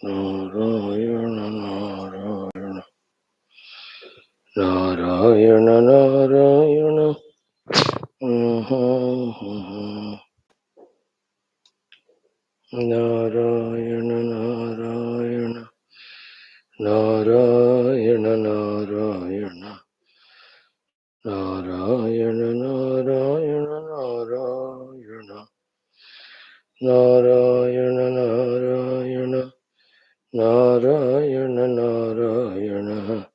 Narayana Narayana Narayana Narayana Narayana Narayana Narayana Narayana Narayana Narayana Narayana Narayana Narayana Narayana Narayana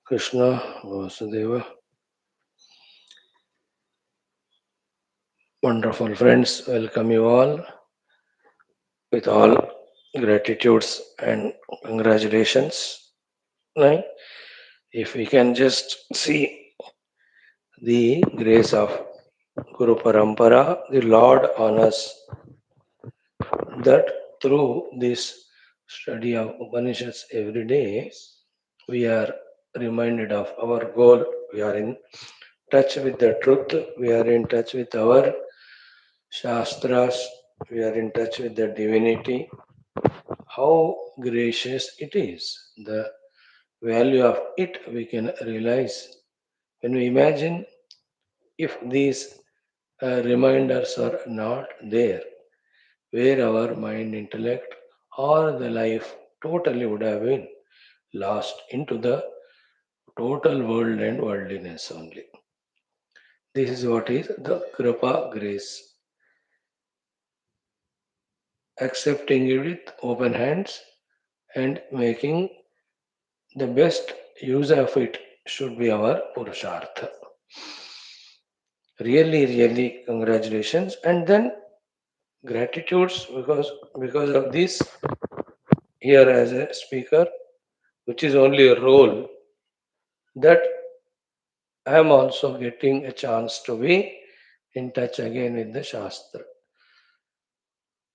Krishna Vasudeva. Wonderful friends, welcome you all with all gratitudes and congratulations. Right? If we can just see the grace of Guru Parampara, the Lord on us, that through this study of Upanishads every day, we are reminded of our goal. We are in touch with the truth. We are in touch with our Shastras. We are in touch with the divinity. How gracious it is. The value of it we can realize when we imagine if these reminders are not there, where our mind, intellect, or the life totally would have been lost into the total world and worldliness only. This is what is the Kripa grace. Accepting it with open hands and making the best use of it should be our Purushartha. Really, really congratulations. And then gratitudes because of this here as a speaker, which is only a role that I am also getting a chance to be in touch again with the Shastra.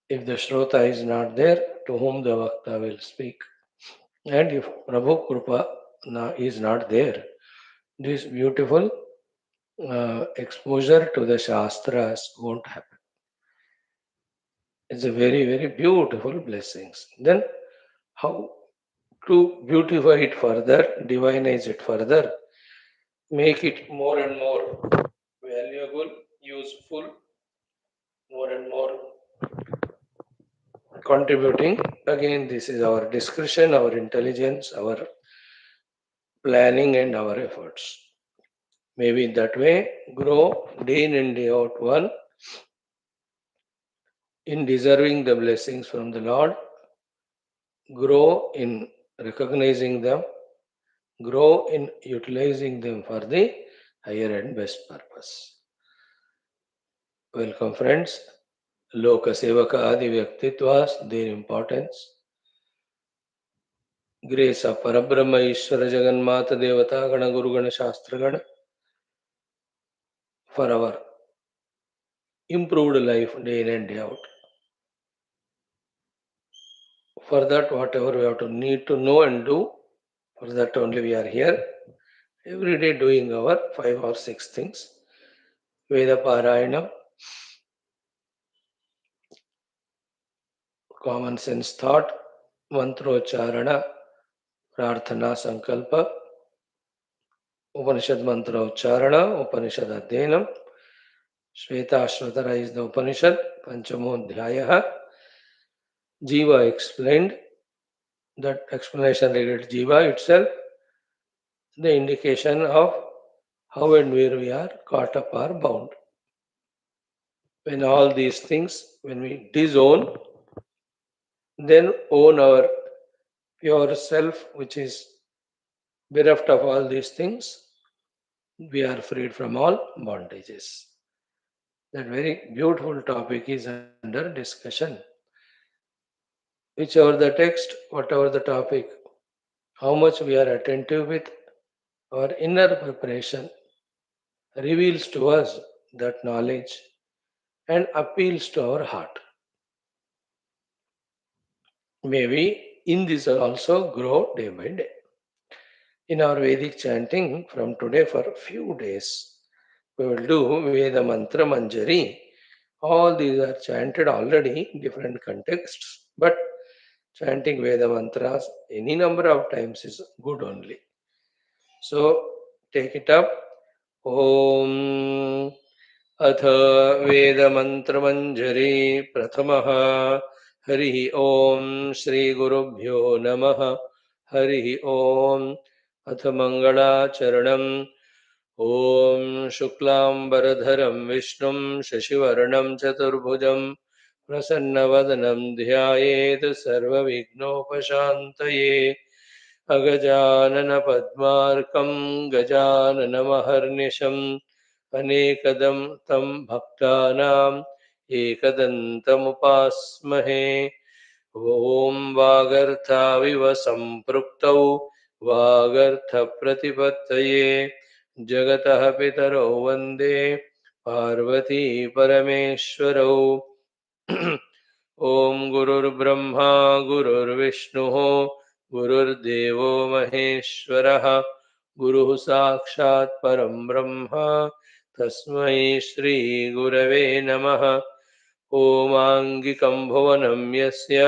If the Shrota is not there, to whom the Vakta will speak. And if Prabhu Krupa is not there, this beautiful exposure to the Shastras won't happen. It's a very, very beautiful blessings. Then how to beautify it further, divinize it further, make it more and more valuable, useful, more and more contributing. Again, this is our discretion, our intelligence, our planning, and our efforts. Maybe that way grow day in and day out one in deserving the blessings from the Lord, grow in recognizing them, grow in utilizing them for the higher and best purpose. Welcome, friends. Loka Sevaka Adi Vyaktitwas, their importance. Grace of Parabrahma Ishvara Jagannatha Devata Gana Guru Gana Shastra Gana for our improved life day in and day out. For that, whatever we have to need to know and do, for that only we are here. Every day doing our 5 or 6 things. Veda Parayana, common sense thought, Mantrocharana, Prarthana Sankalpa, Upanishad Mantra Ucharana, Upanishad Adhenam, Shwethashwathara is the Upanishad, Panchamodhyayaha. Jiva explained that explanation related Jiva itself, the indication of how and where we are caught up or bound. When all these things, when we disown, then own our pure self, which is bereft of all these things, we are freed from all bondages. That very beautiful topic is under discussion. Whichever the text, whatever the topic, how much we are attentive with our inner preparation reveals to us that knowledge and appeals to our heart. May we in this also grow day by day. In our Vedic chanting from today for a few days, we will do Veda Mantra Manjari. All these are chanted already, different contexts, but Chanting Veda mantras any number of times is good only. So take it up. Om अथ वेदमन्त्रमञ्जरी प्रथमः हरिः ॐ श्रीगुरुभ्यो नमः हरिः ॐ अथ मङ्गलाचरणम् ॐ शुक्लाम्बरधरं विष्णुं शशिवर्णं चतुर्भुजं प्रसन्नवदनं ध्यायेत् सर्वविघ्नोपशान्तये अगजाननपद्मार्कं गजाननमहर्निशम् अनेकदं तं भक्तानाम् एकदन्तमुपास्महे ॐ वागर्थाविव सम्पृक्तौ वागर्थप्रतिपत्तये जगतः पितरौ वन्दे पार्वती परमेश्वरौ ॐ गुरुर्ब्रह्मा गुरुर्विष्णुः गुरुर्देवो महेश्वरः गुरुः साक्षात् परं ब्रह्म तस्मै श्रीगुरवे नमः ओमाङ्गिकं भुवनं यस्य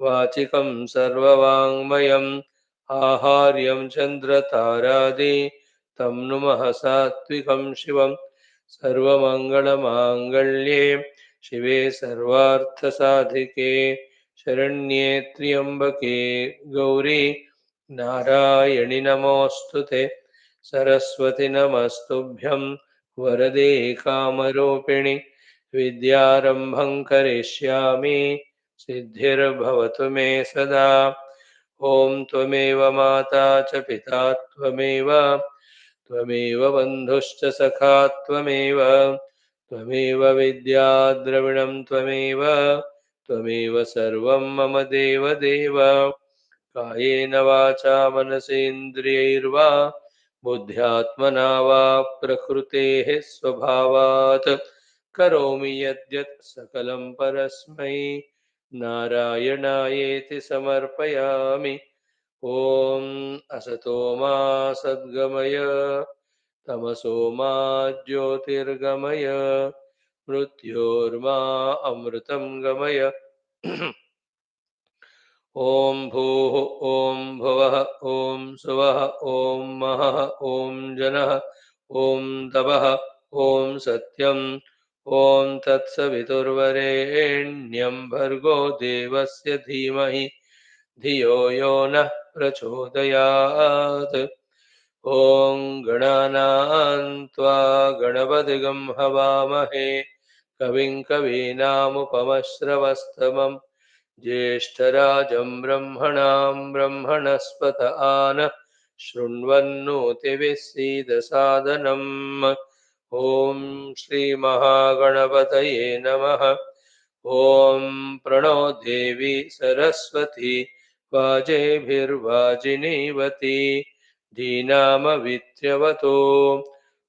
वाचिकं सर्ववाङ्मयम् आहार्यं चन्द्रतारादि तं नुमः सात्विकं शिवं सर्वमङ्गलमाङ्गल्ये शिवे सर्वार्थसाधिके शरण्ये त्र्यम्बके गौरी नारायणि नमोऽस्तु ते सरस्वति नमस्तुभ्यं वरदे कामरूपिणि विद्यारम्भं करिष्यामि सिद्धिर्भवतु मे सदा ॐ त्वमेव माता च पिता त्वमेव त्वमेव बन्धुश्च सखा त्वमेव त्वमेव विद्या द्रविणं त्वमेव त्वमेव सर्वं मम देवदेव कायेन वाचा मनसेन्द्रियैर्वा बुद्ध्यात्मना वा प्रकृतेः स्वभावात् करोमि यद्यत् सकलं परस्मै नारायणायेति समर्पयामि ॐ असतो मा सद्गमय तमसो मा ज्योतिर्गमय मृत्योर्मा अमृतं गमय ॐ भूः ॐ भुवः ॐ सुवः ॐ महः ॐ जनः ॐ तपः ॐ सत्यम् ॐ तत्सवितुर्वरेण्यं भर्गो देवस्य धीमहि धियो यो नः प्रचोदयात् ॐ गणानां त्वा गणपतिगं हवामहे कविं कवीनामुपमश्रवस्तमम् ज्येष्ठराजं ब्रह्मणां ब्रह्मणस्पत आनः शृण्वन्नोतिभिः सीदसादनम् ॐ श्रीमहागणपतये नमः ॐ प्रणो देवी सरस्वती वाजेभिर्वाजिनीवती धीनामवित्र्यवतो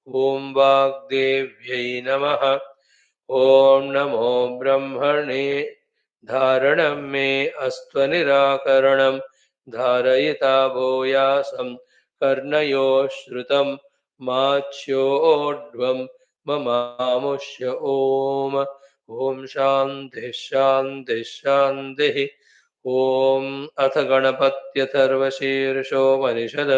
ॐ वाग्देव्यै नमः ॐ नमो ब्रह्मणे धारणं मे अस्त्वनिराकरणं धारयिता भूयासं कर्णयो श्रुतं माच्योढ्वं ममामुष्य ॐ शान्तिः शान्तिः शान्तिः ॐ अथ गणपत्यथर्वशीर्षोपनिषद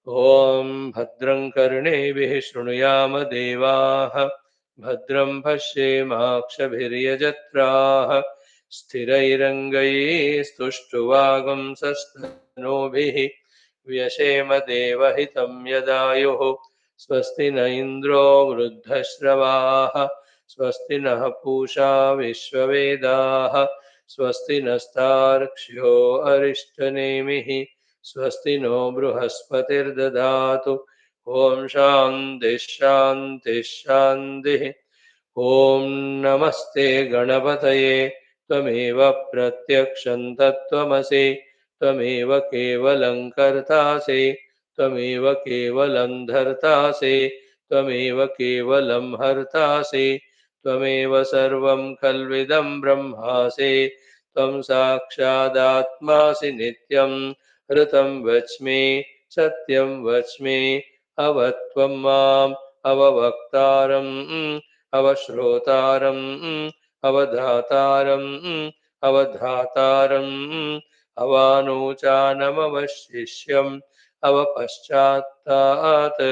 ॐ भद्रं कर्णेभिः शृणुयाम देवाः भद्रं पश्येमाक्षभिर्यजत्राः स्थिरैरङ्गैस्तुष्टुवागुंसस्तनूभिः व्यशेम देवहितं यदायुः स्वस्ति न इन्द्रो वृद्धश्रवाः स्वस्ति नः पूषा विश्ववेदाः स्वस्ति नस्तार्क्ष्यो अरिष्टनेमिः स्वस्ति नो बृहस्पतिर्ददातु ॐ शान्तिः शान्तिः शान्तिः ॐ नमस्ते गणपतये त्वमेव प्रत्यक्षं तत्त्वमसि त्वमेव केवलं कर्तासि त्वमेव केवलं धर्तासि त्वमेव केवलं हर्तासि त्वमेव सर्वं खल्विदं ब्रह्मासि त्वं साक्षादात्मासि नित्यं ऋतं वच्मि सत्यं वच्मि अवत्वं माम् अववक्तारम् अवश्रोतारम् अवधातारम् अवधातारम् अवानूचानमवशिष्यम् अवपश्चात्तात्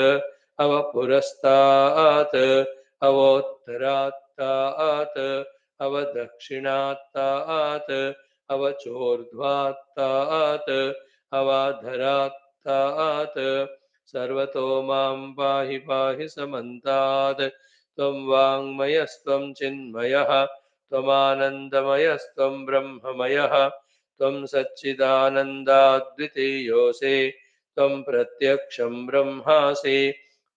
अवपुरस्तात् अवोत्तरात्तात् अवदक्षिणात्तात् अवचोर्ध्वात्तात् अवाधरात्तात् सर्वतो मां पाहि पाहि समन्तात् त्वं वाङ्मयस्त्वं चिन्मयः त्वमानन्दमयस्त्वं ब्रह्ममयः त्वं सच्चिदानन्दाद्वितीयोऽसि त्वं प्रत्यक्षं ब्रह्मासि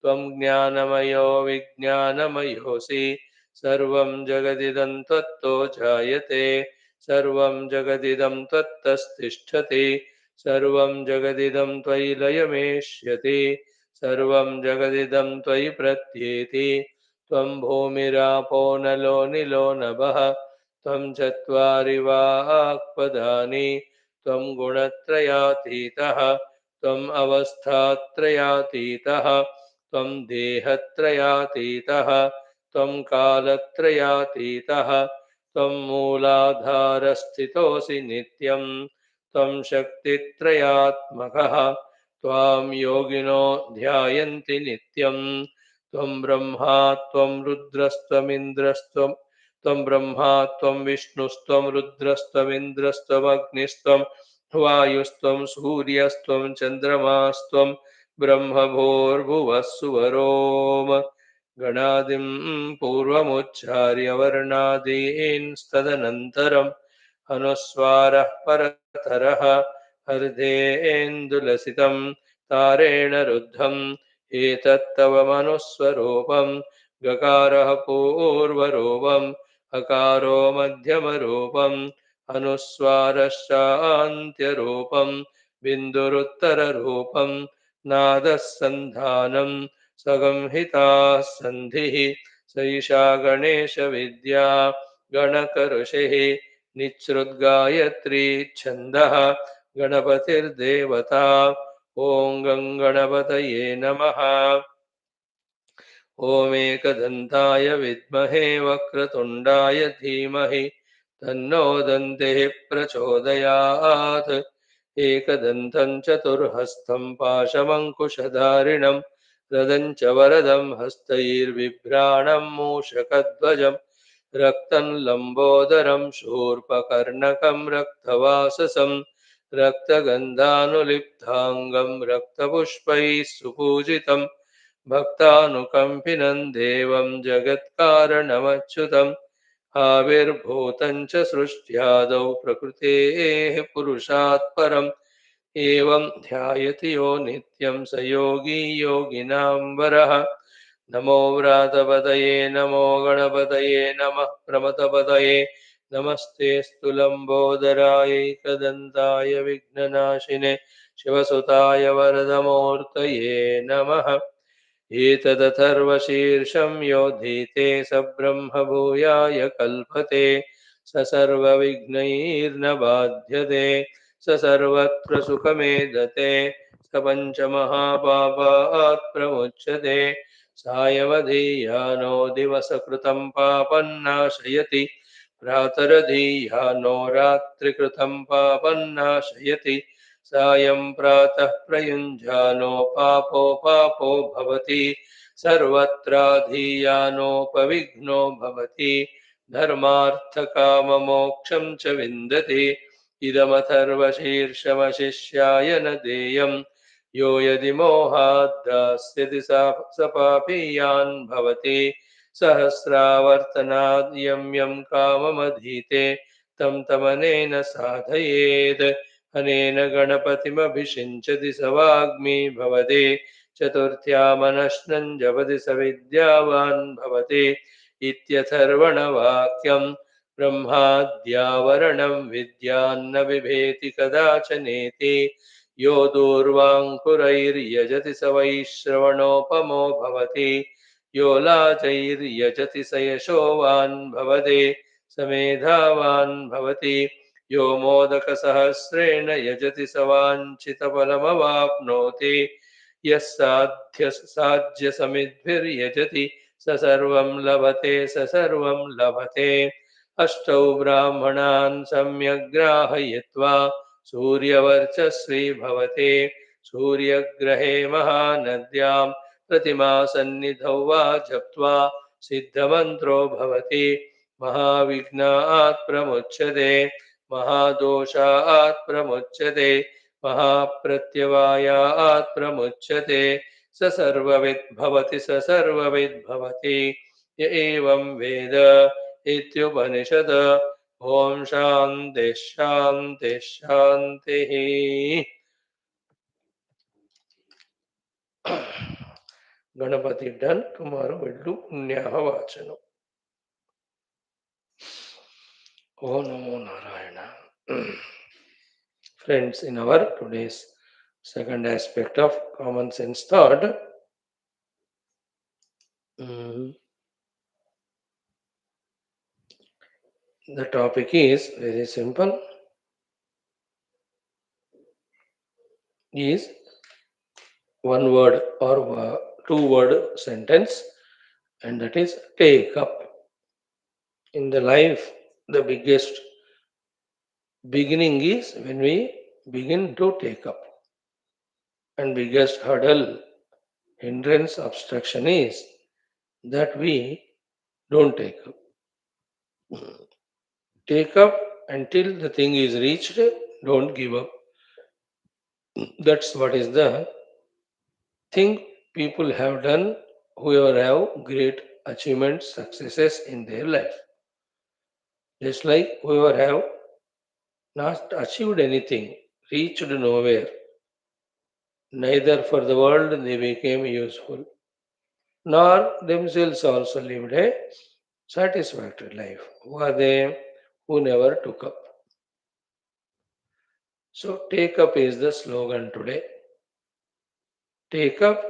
त्वं ज्ञानमयो विज्ञानमयोऽसि सर्वं जगदिदं त्वत्तो जायते सर्वं जगदिदं त्वत्तस्तिष्ठति सर्वं जगदिदं त्वयि लयमेष्यति सर्वं जगदिदं त्वयि प्रत्येति त्वं भूमिरापो नलो निलो नभः त्वं चत्वारि वाक्पदानि त्वं गुणत्रयातीतः त्वम् अवस्थात्रयातीतः त्वं देहत्रयातीतः त्वं कालत्रयातीतः त्वं मूलाधारस्थितोऽसि नित्यं त्वं शक्तित्रयात्मकः त्वां योगिनो ध्यायन्ति नित्यं त्वं ब्रह्मा त्वं रुद्रस्त्वमिन्द्रस्त्वं त्वं ब्रह्मा त्वं विष्णुस्त्वं रुद्रस्त्वमिन्द्रस्त्वमग्निस्त्वं वायुस्त्वं सूर्यस्त्वं चन्द्रमास्त्वं ब्रह्मभूर्भुवः सुवरोम गणादिं पूर्वमुच्चार्य वर्णादीन्स्तदनन्तरम् अनुस्वारः परतरः हृदेन्दुलसितं तारेण रुद्धम् एतत्तव मनुस्वरूपं गकारः पूर्वरूपम् अकारो मध्यमरूपम् अनुस्वारश्चान्त्यरूपं बिन्दुरुत्तररूपं नादः सन्धानं सगंहिताः सन्धिः सैषा गणेशविद्या गणकऋषिः निःसृद्गायत्री छन्दः गणपतिर्देवता ॐ गणपतये नमः। ॐ एकदन्ताय विद्महे वक्रतुण्डाय धीमहि तन्नो दन्तिः प्रचोदयात् एकदन्तं चतुर्हस्तं पाशमङ्कुशधारिणं रदं च वरदं हस्तैर्बिभ्राणं मूषकध्वजं रक्तं लम्बोदरं शूर्पकर्णकं रक्तवाससं रक्तगन्धानुलिप्ताङ्गं रक्तपुष्पैः सुपूजितं भक्तानुकम्पिनं देवं जगत्कारणमच्युतम् आविर्भूतं च सृष्ट्यादौ प्रकृतेः पुरुषात् परम् एवं ध्यायति यो नित्यं स योगी योगिनां वरः। नमो व्रातपतये नमो गणपतये नमः प्रमथपतये नमस्तेऽस्तु लम्बोदराय एकदन्ताय विघ्ननाशिने शिवसुताय वरदमूर्तये नमः। एतदथर्वशीर्षं योधीते स ब्रह्मभूयाय कल्पते स सर्वविघ्नैर्न बाध्यते स सर्वत्र सुखमेधते स पञ्चमहापापात् प्रमुच्यते सायमधीयानो दिवसकृतं पापं नाशयति प्रातरधीयानो रात्रिकृतं पापं नाशयति सायं प्रातः प्रयुञ्जानो पापो पापो भवति सर्वत्राधीयानोपविघ्नो भवति धर्मार्थकाममोक्षं च विन्दति इदमथर्वशीर्षमशिष्याय न देयम् यो यदि मोहात् दास्यति स पापीयान् भवति सहस्रावर्तनाद् यं यं काममधीते तं तमनेन साधयेत् अनेन गणपतिमभिषिञ्चति स वाग्मी भवति चतुर्थ्यामनश्नं जपति स विद्यावान् भवति इत्यथर्वणवाक्यम् ब्रह्माद्यावरणं विद्यान्न बिभेति कदाचनेति यो दूर्वाङ्कुरैर्यजति स वैश्रवणोपमो भवति यो लाजैर्यजति स यशोवान् भवति स मेधावान् भवति यो मोदकसहस्रेण यजति स वाञ्छितफलमवाप्नोति यः साध्यसमिद्भिर्यजति स सर्वं लभते स सर्वं लभते अष्टौ ब्राह्मणान् सम्यग्राहयित्वा सूर्यवर्चस्वी भवते सूर्यग्रहे महानद्यां प्रतिमासन्निधौ वा जप्त्वा सिद्धमन्त्रो भवति महाविघ्नात् प्रमुच्यते महादोषात् प्रमुच्यते महाप्रत्यवायात् प्रमुच्यते स सर्वविद् भवति स सर्वविद् भवति य एवं वेद इत्युपनिषद ओम शांति शांति शांति Ganapati done. Tomorrow we'll do Punyaha Vachanam. Oh Namo Narayana. Friends, in our today's second aspect of common sense thought, mm, the topic is very simple, is one word or two word sentence, and that is take up. In the life, the biggest beginning is when we begin to take up. And biggest hurdle, hindrance, obstruction is that we don't take up. Take up until the thing is reached, don't give up. That's what is the thing people have done, whoever have great achievements, successes in their life. Just like whoever have not achieved anything, reached nowhere, neither for the world they became useful, nor themselves also lived a satisfactory life. Who are they? Who never took up. So, take up is the slogan today. Take up,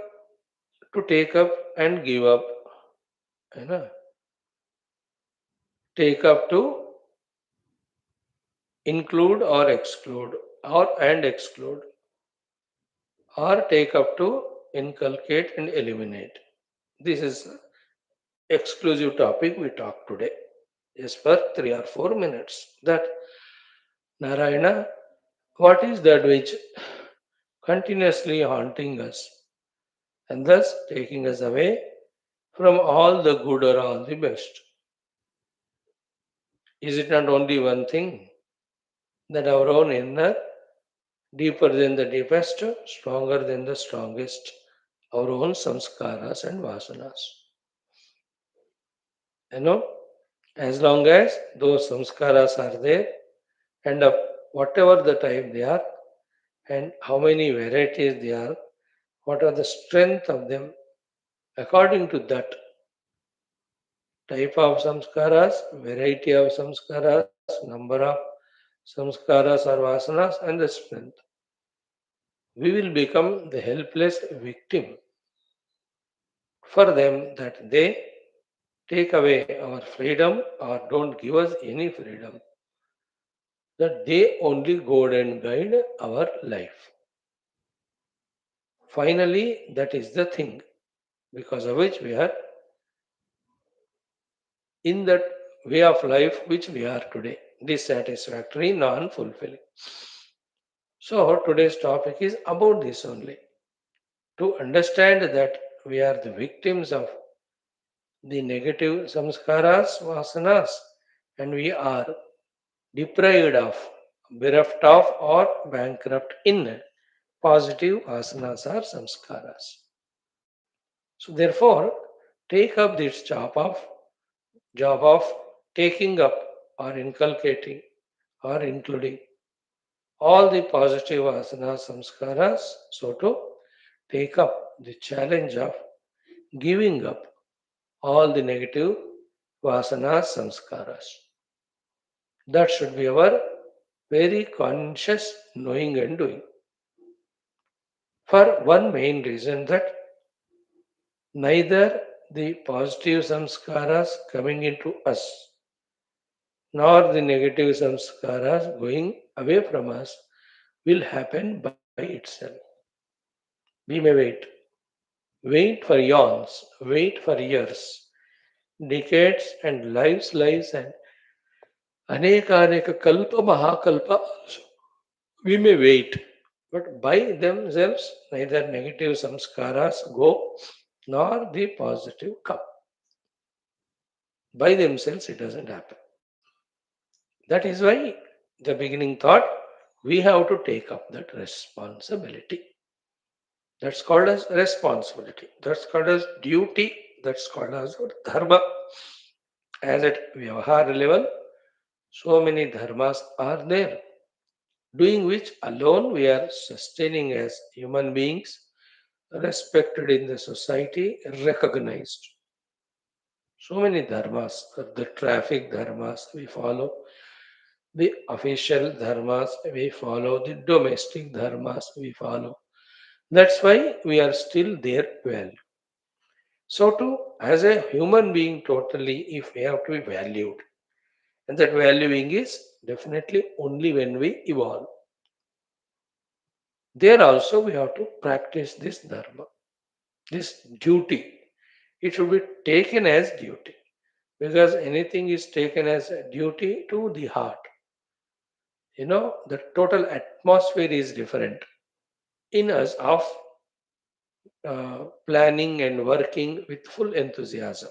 to take up and give up. You know? Take up to include or exclude, or and exclude, or take up to inculcate and eliminate. This is exclusive topic we talk today. Just for 3 or 4 minutes. That Narayana, what is that which continuously haunting us and thus taking us away from all the good or all the best? Is it not only one thing that our own inner, deeper than the deepest, stronger than the strongest, our own samskaras and vasanas? You know, as long as those samskaras are there, and of whatever the type they are, and how many varieties they are, what are the strength of them, according to that type of samskaras, variety of samskaras, number of samskaras or vasanas, and the strength. We will become the helpless victim for them that they take away our freedom or don't give us any freedom, that they only guide and guide our life. Finally, that is the thing because of which we are in that way of life which we are today, dissatisfactory, non fulfilling. So, today's topic is about this only, to understand that we are the victims of the negative samskaras, vasanas, and we are deprived of, bereft of, or bankrupt in positive vasanas or samskaras. So, therefore, take up this job of taking up or inculcating or including all the positive asanas, samskaras, so to take up the challenge of giving up all the negative vasanas, samskaras. That should be our very conscious knowing and doing. For one main reason that neither the positive samskaras coming into us nor the negative samskaras going away from us will happen by itself. We may wait for eons, wait for years, decades, and lives and Aneka kalpa mahakalpa also. We may wait, but by themselves neither negative samskaras go nor the positive come. By themselves it doesn't happen. That is why the beginning thought we have to take up that responsibility. That's called as responsibility. That's called as duty. That's called as dharma. As at Vyavahara level, so many dharmas are there, doing which alone we are sustaining as human beings, respected in the society, recognized. So many dharmas, the traffic dharmas we follow, the official dharmas we follow, the domestic dharmas we follow. That's why we are still there well. So too, as a human being totally, if we have to be valued, and that valuing is definitely only when we evolve. There also we have to practice this dharma, this duty. It should be taken as duty because anything is taken as a duty to the heart. The total atmosphere is different in us of planning and working with full enthusiasm.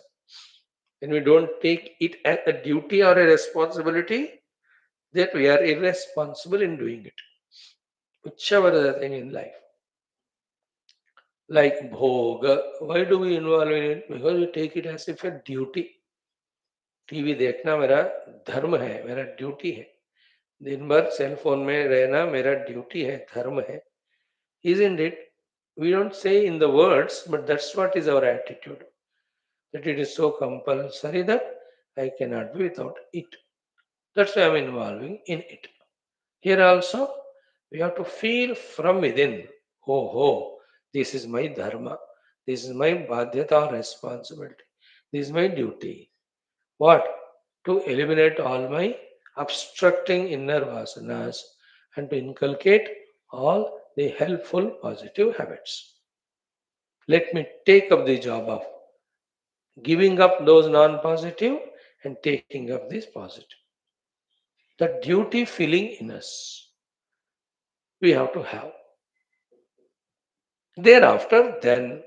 When we don't take it as a duty or a responsibility, that we are irresponsible in doing it, whichever the thing in life. Like bhoga, why do we involve in it? Because we take it as if a duty. TV देखना मेरा धर्म है, मेरा duty है. दिन भर cell phone में रहना मेरा ड्यूटी है, धर्म है. Isn't it? We don't say in the words, but that's what is our attitude. That it is so compulsory that I cannot be without it. That's why I'm involving in it. Here also, we have to feel from within. Oh, oh, this is my dharma. This is my badhyata or responsibility. This is my duty. What? To eliminate all my obstructing inner vasanas and to inculcate all the helpful positive habits. Let me take up the job of giving up those non positive and taking up this positive. The duty feeling in us we have to have. Thereafter, then,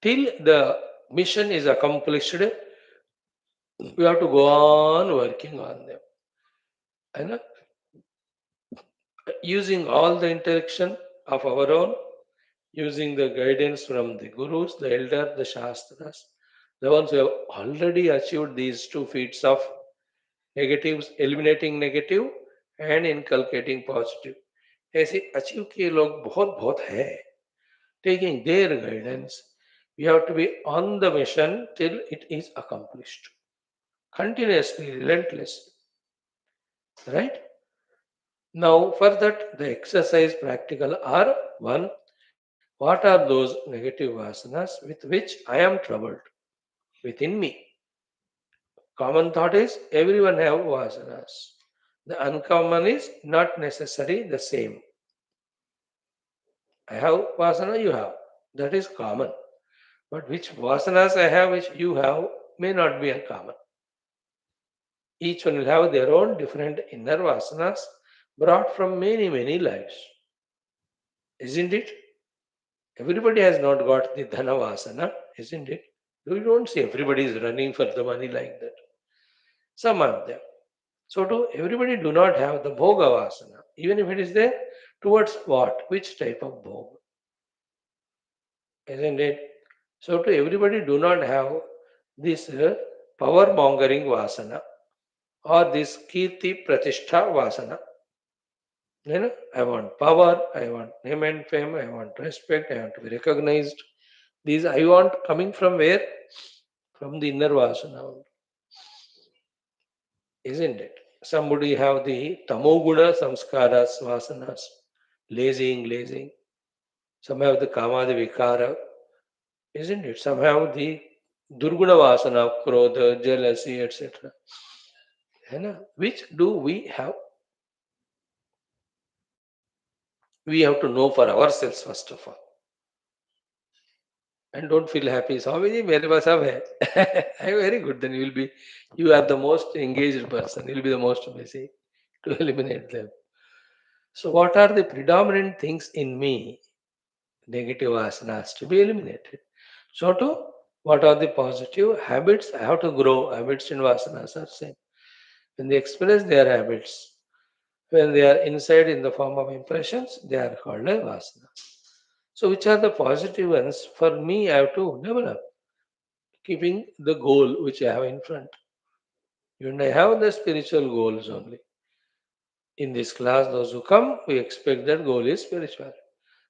till the mission is accomplished, we have to go on working on them. And using all the interaction of our own, using the guidance from the gurus, the elder, the shastras, the ones who have already achieved these two feats of negatives, eliminating negative and inculcating positive. ऐसे achieve किए लोग बहुत बहुत है. Taking their guidance, we have to be on the mission till it is accomplished. Continuously, relentlessly. Right? Now, for that, the exercise practical are one, what are those negative vasanas with which I am troubled within me? Common thought is everyone have vasanas. The uncommon is not necessary the same. I have vasana, you have. That is common. But which vasanas I have, which you have, may not be uncommon. Each one will have their own different inner vasanas brought from many, many lives. Isn't it? Everybody has not got the dhana vasana, isn't it? You don't see everybody is running for the money like that. Some are there. So to everybody do not have the bhoga vasana, even if it is there, towards what? Which type of bhoga? Isn't it? So to everybody do not have this power mongering vasana or this kirti pratishtha vasana. I want power, I want name and fame, I want respect, I want to be recognized. These I want coming from where? From the inner vasana, isn't it? Somebody have the tamoguna samskaras, vasanas, lazing. Some have the kamada vikara, isn't it? Some have the durguna vasana, krodha, jealousy, etc. Which do we have? We have to know for ourselves first of all. and don't feel happy. Swami ji मेरे पास सब है. Very good. Then you are the most engaged person. You'll be the most busy to eliminate them. So what are the predominant things in me? Negative asanas to be eliminated. So to what are the positive habits? I have to grow. Habits in vasanas are same. When they express their habits, when they are inside in the form of impressions, they are called a vasana. So which are the positive ones? For me, I have to develop, keeping the goal which I have in front. And I have the spiritual goals only. In this class, those who come, we expect that goal is spiritual.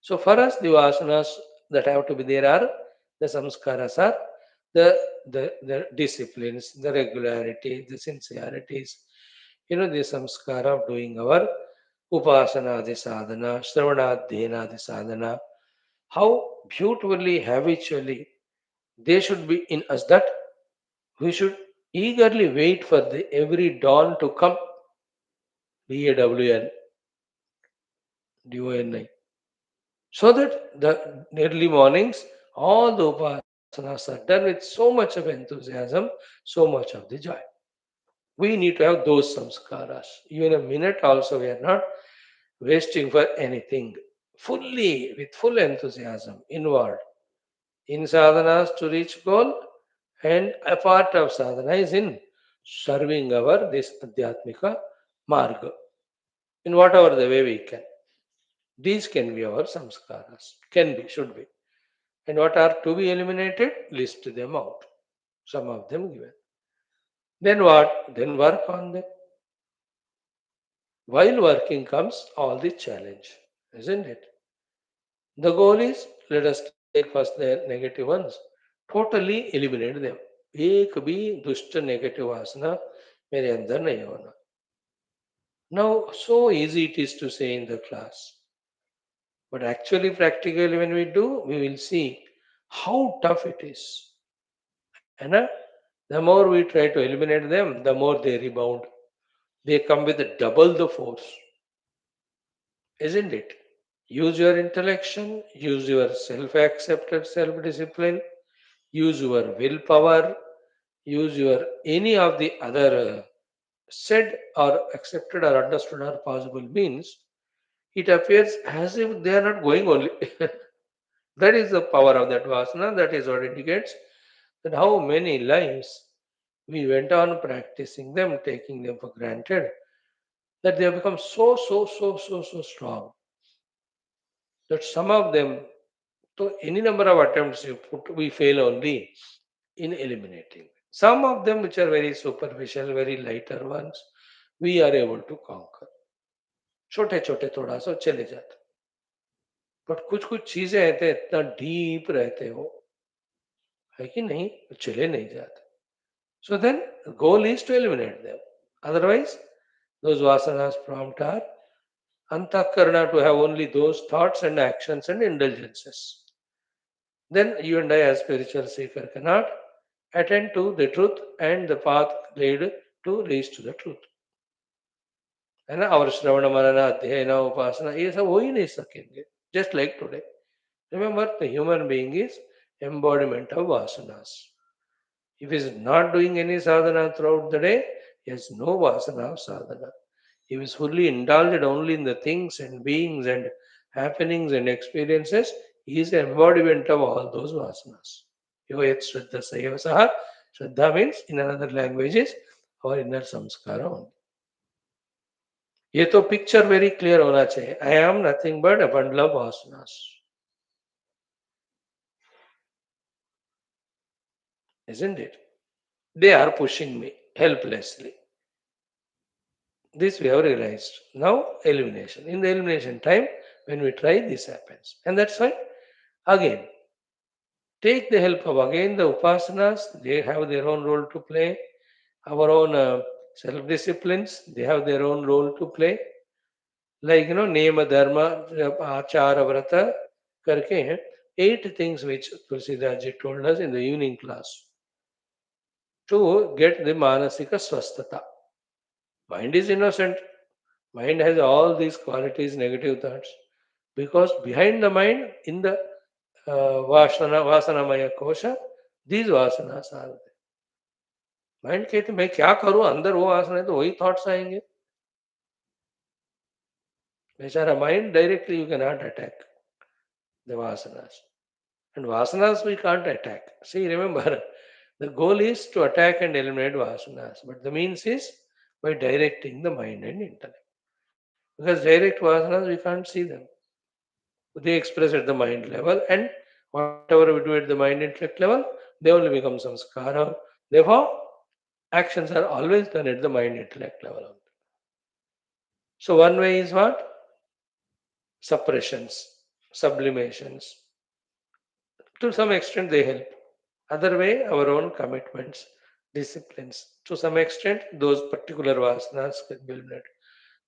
So for us, the vasanas that have to be there are the samskaras are the disciplines, the regularity, the sincerities. The samskara of doing our upasana, the sadhana, shravanadhyena, the sadhana. How beautifully, habitually they should be in us that we should eagerly wait for the every dawn to come. DAWN, DONI. So that the early mornings, all the upasanas are done with so much of enthusiasm, so much of the joy. We need to have those samskaras. Even a minute also, we are not wasting for anything. Fully, with full enthusiasm, inward. In sadhanas to reach goal, and a part of sadhana is in serving our this adhyatmika marga in whatever the way we can. These can be our samskaras, can be, should be. And what are to be eliminated? List them out. Some of them given. Then what? Then work on them. While working comes all the challenge, isn't it? The goal is let us take first the negative ones, totally eliminate them. एक भी दुष्ट negative वासना मेरे अंदर नहीं होना. Now, so easy it is to say in the class, but actually, practically, when we do, we will see how tough it is. And the more we try to eliminate them, the more they rebound. They come with double the force, isn't it? Use your intellection, use your self accepted self discipline, use your willpower, use your any of the other said or accepted or understood or possible means, it appears as if they are not going only. That is the power of that vasana. That is what indicates that how many lives we went on practicing them, taking them for granted, that they have become so strong that some of them, so any number of attempts you put, we fail only in eliminating. Some of them, which are very superficial, very lighter ones, we are able to conquer. छोटे छोटे थोड़ा सा चले जाते, but कुछ कुछ चीजें रहते हैं, इतना डीप रहते हो, है कि नहीं, वो चले नहीं जाते. So then the goal is to eliminate them. Otherwise, those vasanas prompt our antakarana to have only those thoughts and actions and indulgences. Then you and I, as spiritual seeker, cannot attend to the truth and the path laid to reach to the truth. है ना, और श्रवण मनन अध्ययन उपासना ये सब हो ही नहीं सकेंगे. Just like today. Remember, the human being is embodiment of vasanas. If he is not doing any sadhana throughout the day, he has no vasana of sadhana. He is fully indulged only in the things and beings and happenings and experiences. He is the embodiment of all those vasanas. Yoyat Shraddha Sayava Saha. Shraddha means, in another language, is our inner samskara only. ये तो picture very clear होना चाहिए. I am nothing but a bundle of vasanas. Isn't it? They are pushing me helplessly. This we have realized. Now, elimination. In the elimination time, when we try, this happens. And that's why, again, take the help of again the upasanas. They have their own role to play. Our own self-disciplines, they have their own role to play. Like, Nema, Dharma, Achara, Vrata, karke, 8 things which Tulsidaji told us in the evening class to get the manasika swasthata. Mind is innocent. Mind has all these qualities, negative thoughts. Because behind the mind, in the वासनामय कोश, these वासनास are there. Mind कहते मैं क्या करूं, अंदर वो वासना है तो वही थॉट्स आएंगे. बेचारा mind directly you can not attack the वासनास. And vasanas we can't attack. See, remember, the goal is to attack and eliminate vasanas, but the means is by directing the mind and intellect. Because direct vasanas, we can't see them. They express at the mind level, and whatever we do at the mind intellect level, they only become samskara. Therefore, actions are always done at the mind intellect level. So, one way is what? Suppressions, sublimations. To some extent, they help. Other way, our own commitments, disciplines. To some extent, those particular vasanas can be eliminated.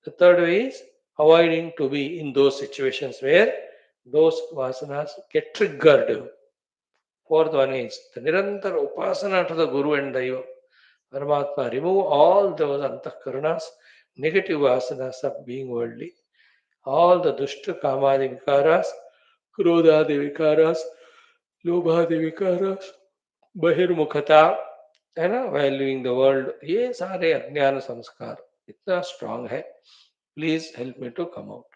The third way is avoiding to be in those situations where those vasanas get triggered. Fourth one is the Nirantar Upasana to the Guru and Daiva. Paramatma, remove all those antahkaranas, negative vasanas of being worldly, all the dushta kamadi vikaras, krodhadi vikaras, lobhadi vikaras, बहिर्मुखता है ना, valuing the world, ये सारे अज्ञान संस्कार इतना strong है. Please help me to come out.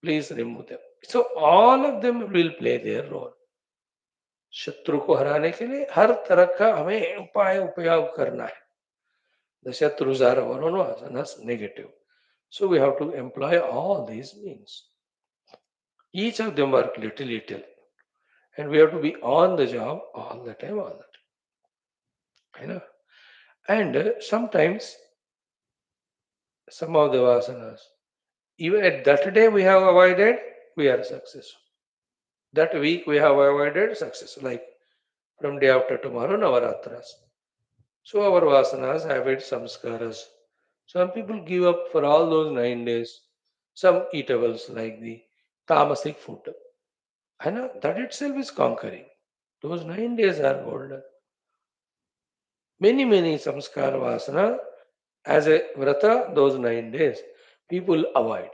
Please remove them. So all of them will play their role. शत्रु को हराने के लिए हर तरह का हमें उपाय उपयोग करना है. द शत्रुज are our own vasanas negative. So we have to employ all these means. Each of them work little little, and we have to be on the job all the time, all the time. You know? And sometimes some of the vasanas, even at that day we have avoided, we are successful. That week we have avoided success. Like from day after tomorrow, Navaratras. So our vasanas, habits, samskaras. Some people give up for all those 9 days. Some eatables like the tamasic food. And that itself is conquering. Those 9 days are golden. Many samskara vasana as a vrata, those 9 days, people avoid.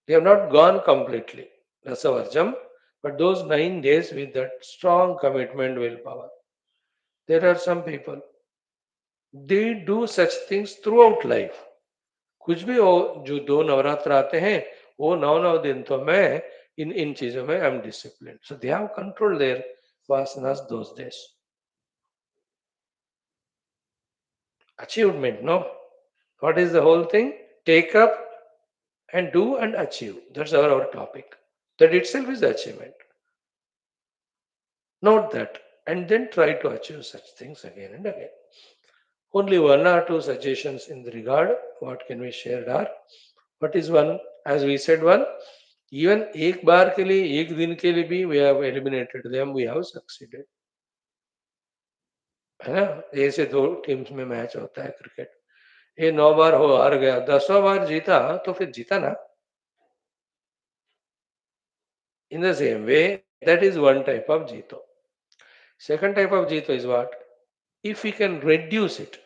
They have not gone completely, Rasavarjam, but those 9 days with that strong commitment, willpower. There are some people, they do such things throughout life. कुछ भी हो, जो 2 नवरात्र आते हैं वो 9 दिन तो मैं इन इन चीजों में I am discipline. So they have control their वासनास those days. Achievement, no? What is the whole thing? Take up and do and achieve. That's our topic. That itself is achievement. Note that and then try to achieve such things again and again. Only one or two suggestions in the regard. What can we share are? What is one? As we said, one. Even एक बार के लिए, एक दिन के लिए भी we have eliminated them. We have succeeded. है ना? जैसे 2 टीम्स में मैच होता है क्रिकेट. ये 9 बार हो हार गया, 10वां बार जीता तो फिर जीता ना. In the same way, that is one type of jito. Second type of jito is what? If we can reduce it,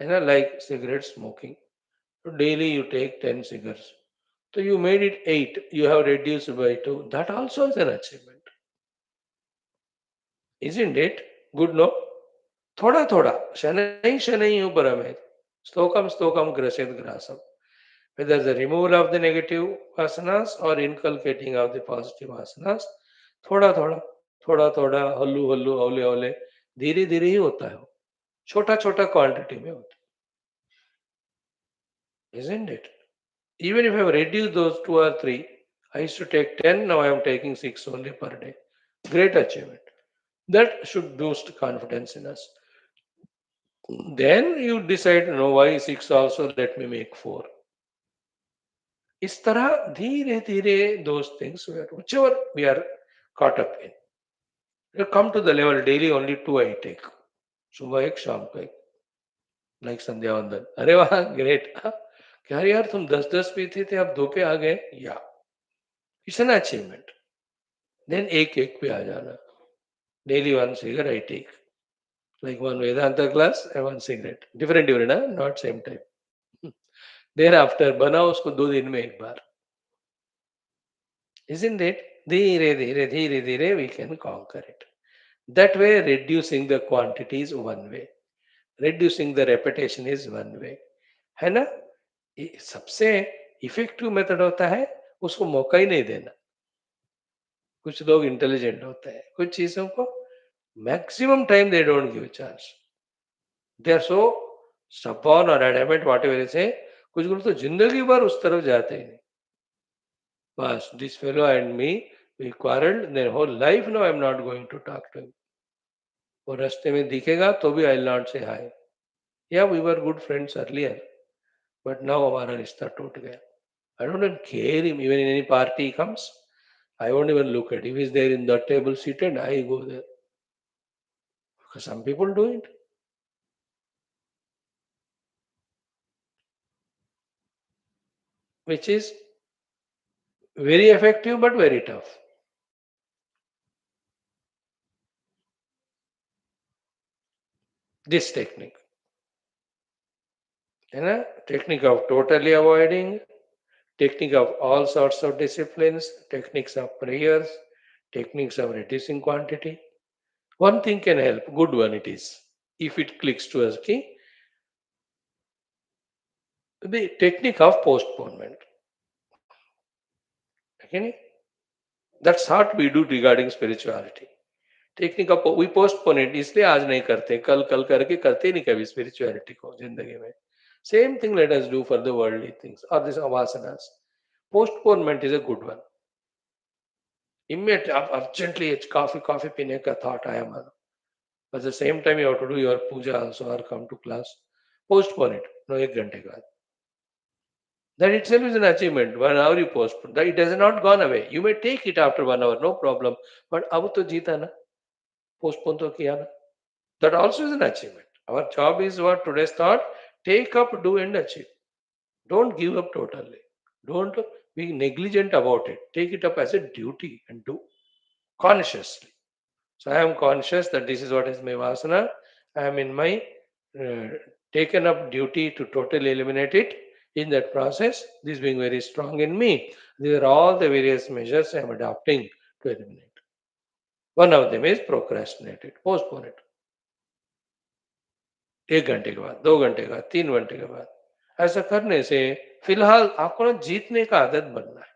like cigarette smoking. So daily you take 10 cigarettes. So you made it 8, you have reduced by 2. That also is an achievement. Isn't it? Good, no? Thoda thoda, shanai shanai uparamed. Stokam grasit grasam. Whether the removal of the negative vasanas or inculcating of the positive vasanas, थोड़ा थोड़ा हल्लू हल्लू हौले हौले धीरे धीरे ही होता है वो. छोटा छोटा क्वांटिटी में होता है. Isn't it? Even if I have reduced those 2 or 3, I used to take 10, now I am taking 6 only per day. Great achievement. That should boost confidence in us. Then you decide, no, why 6 also, let me make 4. इस तरह धीरे धीरे those things, whichever we are caught up in. You come to the level daily only 2 I take. सुबह एक शाम को एक. Like संध्या वंदन. अरे वाह, ग्रेट. क्या यार तुम 10-10 पीते थे, अब 2 पे आ गए. या इट्स एन अचीवमेंट. देन एक पे आ जाना. Daily one cigarette I take. Like one Vedanta class and one cigarette. Different, huh? Not same type. Thereafter, बना उसको 2 दिन में एक बार. Isn't it? Dhire, dhire, dhire, dhire, we can conquer it. That way, reducing the quantity is one way. Reducing the repetition is one way. है ना? सबसे effective method होता है उसको मौका ही नहीं देना. कुछ लोग इंटेलिजेंट होते हैं, कुछ चीजों को मैक्सिमम टाइम दे don't give chance. They are so stubborn or adamant whatever you say. कुछ लोग तो जिंदगी भर उस तरफ जाते ही नहीं. बस this fellow and me we quarreled their whole life. No, I'm not going to talk to him. वो रास्ते में दिखेगा तो भी I will not say hi. या we were good friends earlier but now हमारा रिश्ता टूट गया. I don't even care him even in any party he comes. I won't even look at if he's there in the table seated. I go there because some people do it, which is very effective but very tough. This technique, you know, technique of totally avoiding, technique of all sorts of disciplines, techniques of prayers, techniques of reducing quantity. One thing can help, good one it is, if it clicks to us, okay? The technique of postponement. Okay? That's what we do regarding spirituality. Technique का we postpone it इसलिए आज नहीं करते कल कल करके करते ही नहीं कभी स्पिरिचुअलिटी को जिंदगी में. Same thing let us do for the worldly things और दिस अवासनास. Postponement is a good one. Immediate आप अर्जेंटली कॉफी कॉफी पीने का थॉट आया मन. At the same time you have to do your puja also और come to class. Postpone it. No, एक घंटे के बाद. That itself is an achievement. 1 hour you postpone. That it has not gone away. You may take it after 1 hour, no problem. But अब तो जीता ना. Postpone तो किया ना. That also is an achievement. Our job is what today's thought: take up, do, and achieve. Don't give up totally. Don't be negligent about it. Take it up as a duty and do consciously. So I am conscious that this is what is my vasana. I am in my uh, taken up duty to totally eliminate it. In that process, this being very strong in me, these are all the various measures I am adopting to eliminate. One of them is procrastinate it, postpone it. 1 घंटे के बाद, 2 घंटे के बाद, 3 घंटे के बाद. ऐसा करने से फिलहाल आपको ना जीतने का आदत बनना है.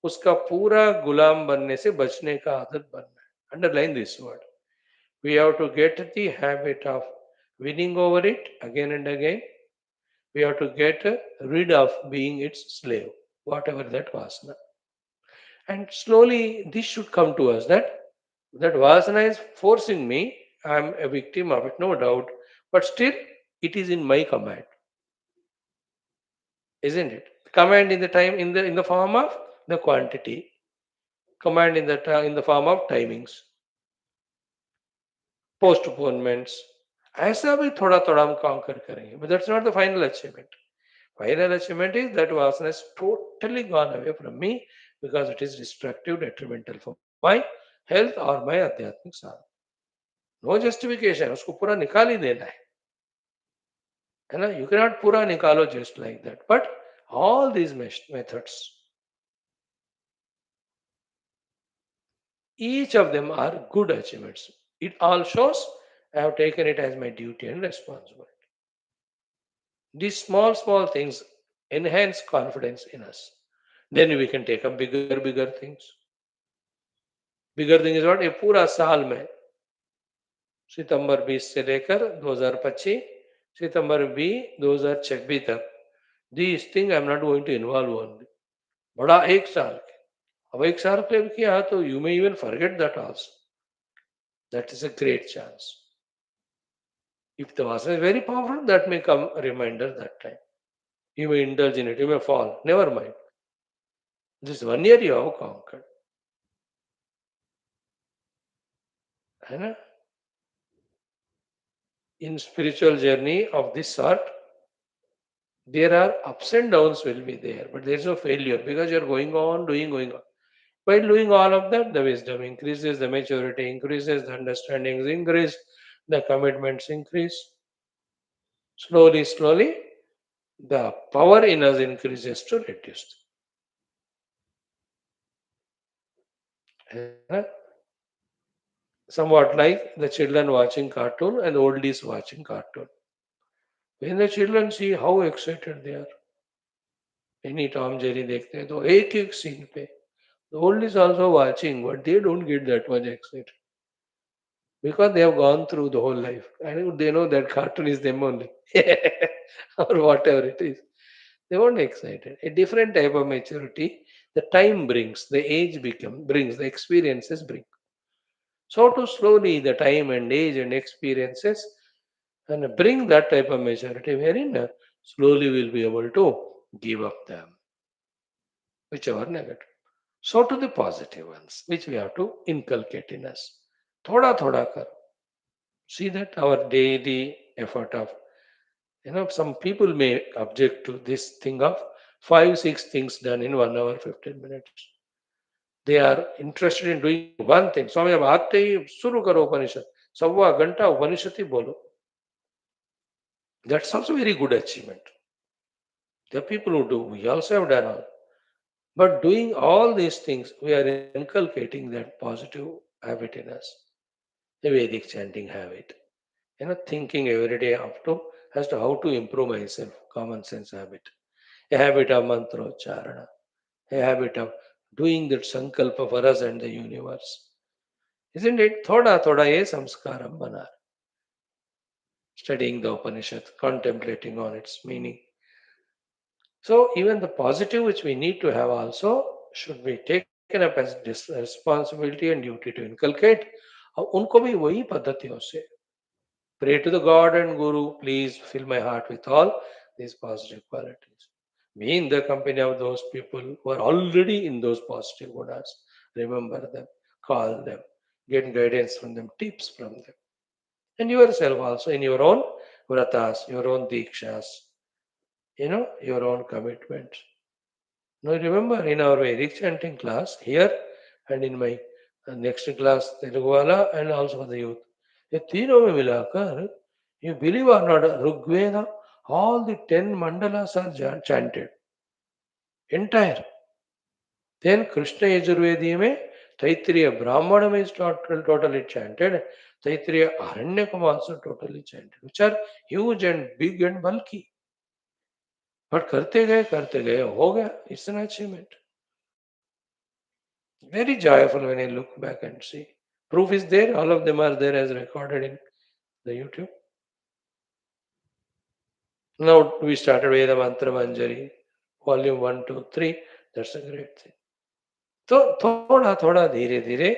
उसका पूरा गुलाम बनने से बचने का आदत बनना है. Underline this word. We have to get the habit of winning over it again and again. We have to get rid of being its slave, whatever that vasana. And slowly this should come to us that vasana is forcing me. I am a victim of it, no doubt, but still it is in my command, isn't it? Command in the time in the form of the quantity, command in the form of timings, postponements. ऐसा भी थोड़ा थोड़ा हम conquer करेंगे, but that's not the final achievement. Final achievement is that vasana has totally gone away from me because it is destructive, detrimental for my health or my आध्यात्मिक साधना. No justification. उसको पूरा निकाल ही देना है ना. यू कैन नॉट पूरा निकालो just like that. But all these methods, each of them are good achievements. It all shows I have taken it as my duty and responsibility. These small things enhance confidence in us. Then we can take up bigger things. Bigger thing is what? ये पूरा साल में सितंबर 20 से लेकर 2025, सितंबर 2026 तक, this thing I am not going to involve only. बड़ा एक साल के. अब एक साल के किया तो you may even forget that also. That is a great chance. If the vasana is very powerful, that may come a reminder that time. You may indulge in it, you may fall. Never mind. This 1 year you have conquered. है ना? In spiritual journey of this sort, there are ups and downs will be there, but there is no failure because you are going on, going on. While doing all of that, the wisdom increases, the maturity increases, the understandings increase, the commitments increase. Slowly, the power in us increases to reduce. है ना? Somewhat like the children watching cartoon and oldies watching cartoon. When the children see how excited they are, any Tom Jerry देखते हैं तो एक एक scene पे. The oldies also watching, but they don't get that much excited because they have gone through the whole life and they know that cartoon is them only or whatever it is. They won't excited. A different type of maturity, the time brings, the age become brings, the experiences bring. So to slowly the time and age and experiences and bring that type of maturity wherein slowly we'll be able to give up them, whichever negative. So to the positive ones, which we have to inculcate in us. Thoda thoda kar. See that our daily effort of, some people may object to this thing of five, six things done in 1 hour, 15 minutes. They are interested in doing one thing. स्वामी अब आते ही शुरू करो उपनिषद 1.25 घंटा उपनिषद ही बोलो. That's also very good achievement. There are people who do. We also have done all. But doing all these things, we are inculcating that positive habit in us. The Vedic chanting habit. Thinking every day up to as to how to improve myself. Common sense habit. A habit of mantrocharana. A habit of doing that sankalpa for us and the universe. Isn't it? Thoda thoda ye samskaram banar. Studying the Upanishad, contemplating on its meaning. So even the positive which we need to have also should be taken up as responsibility and duty to inculcate. अब उनको भी वही पद्धतियों से pray to the God and Guru, please fill my heart with all these positive qualities. Be in the company of those people who are already in those positive gunas. Remember them, call them, get guidance from them, tips from them. And yourself also in your own vratas, your own dikshas, your own commitments. Now remember in our Vedic chanting class here and in my next class Telugu wala and also for the youth. ये तीनों में मिलाकर you believe or not Rigveda all the 10 mandalas are chanted entire. Then Krishna Yajurvedi में Taittiriya Brahmanam is totally chanted. Taittiriya Aranyakam also totally chanted, which are huge and big and bulky. But करते गए हो गया. It's an achievement. Very joyful when I look back and see. Proof is there, all of them are there as recorded in the YouTube. Now we started Veda Mantra Manjari, volume 1, 2, 3. That's a great thing. So, thoda, thoda, dhire, dhire,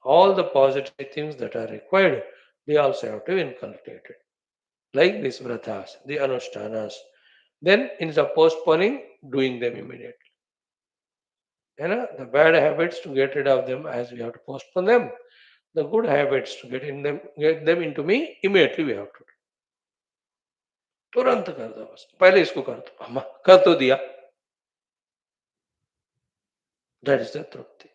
all the positive things that are required, we also have to inculcate it. Like these vratas, the anushtanas. Then, instead of postponing, doing them immediately. The bad habits to get rid of them as we have to postpone them. The good habits to get them into me, immediately we have to do. तुरंत कर दो बस पहले इसको कर दो अम्मा कर तो दिया that is the truth.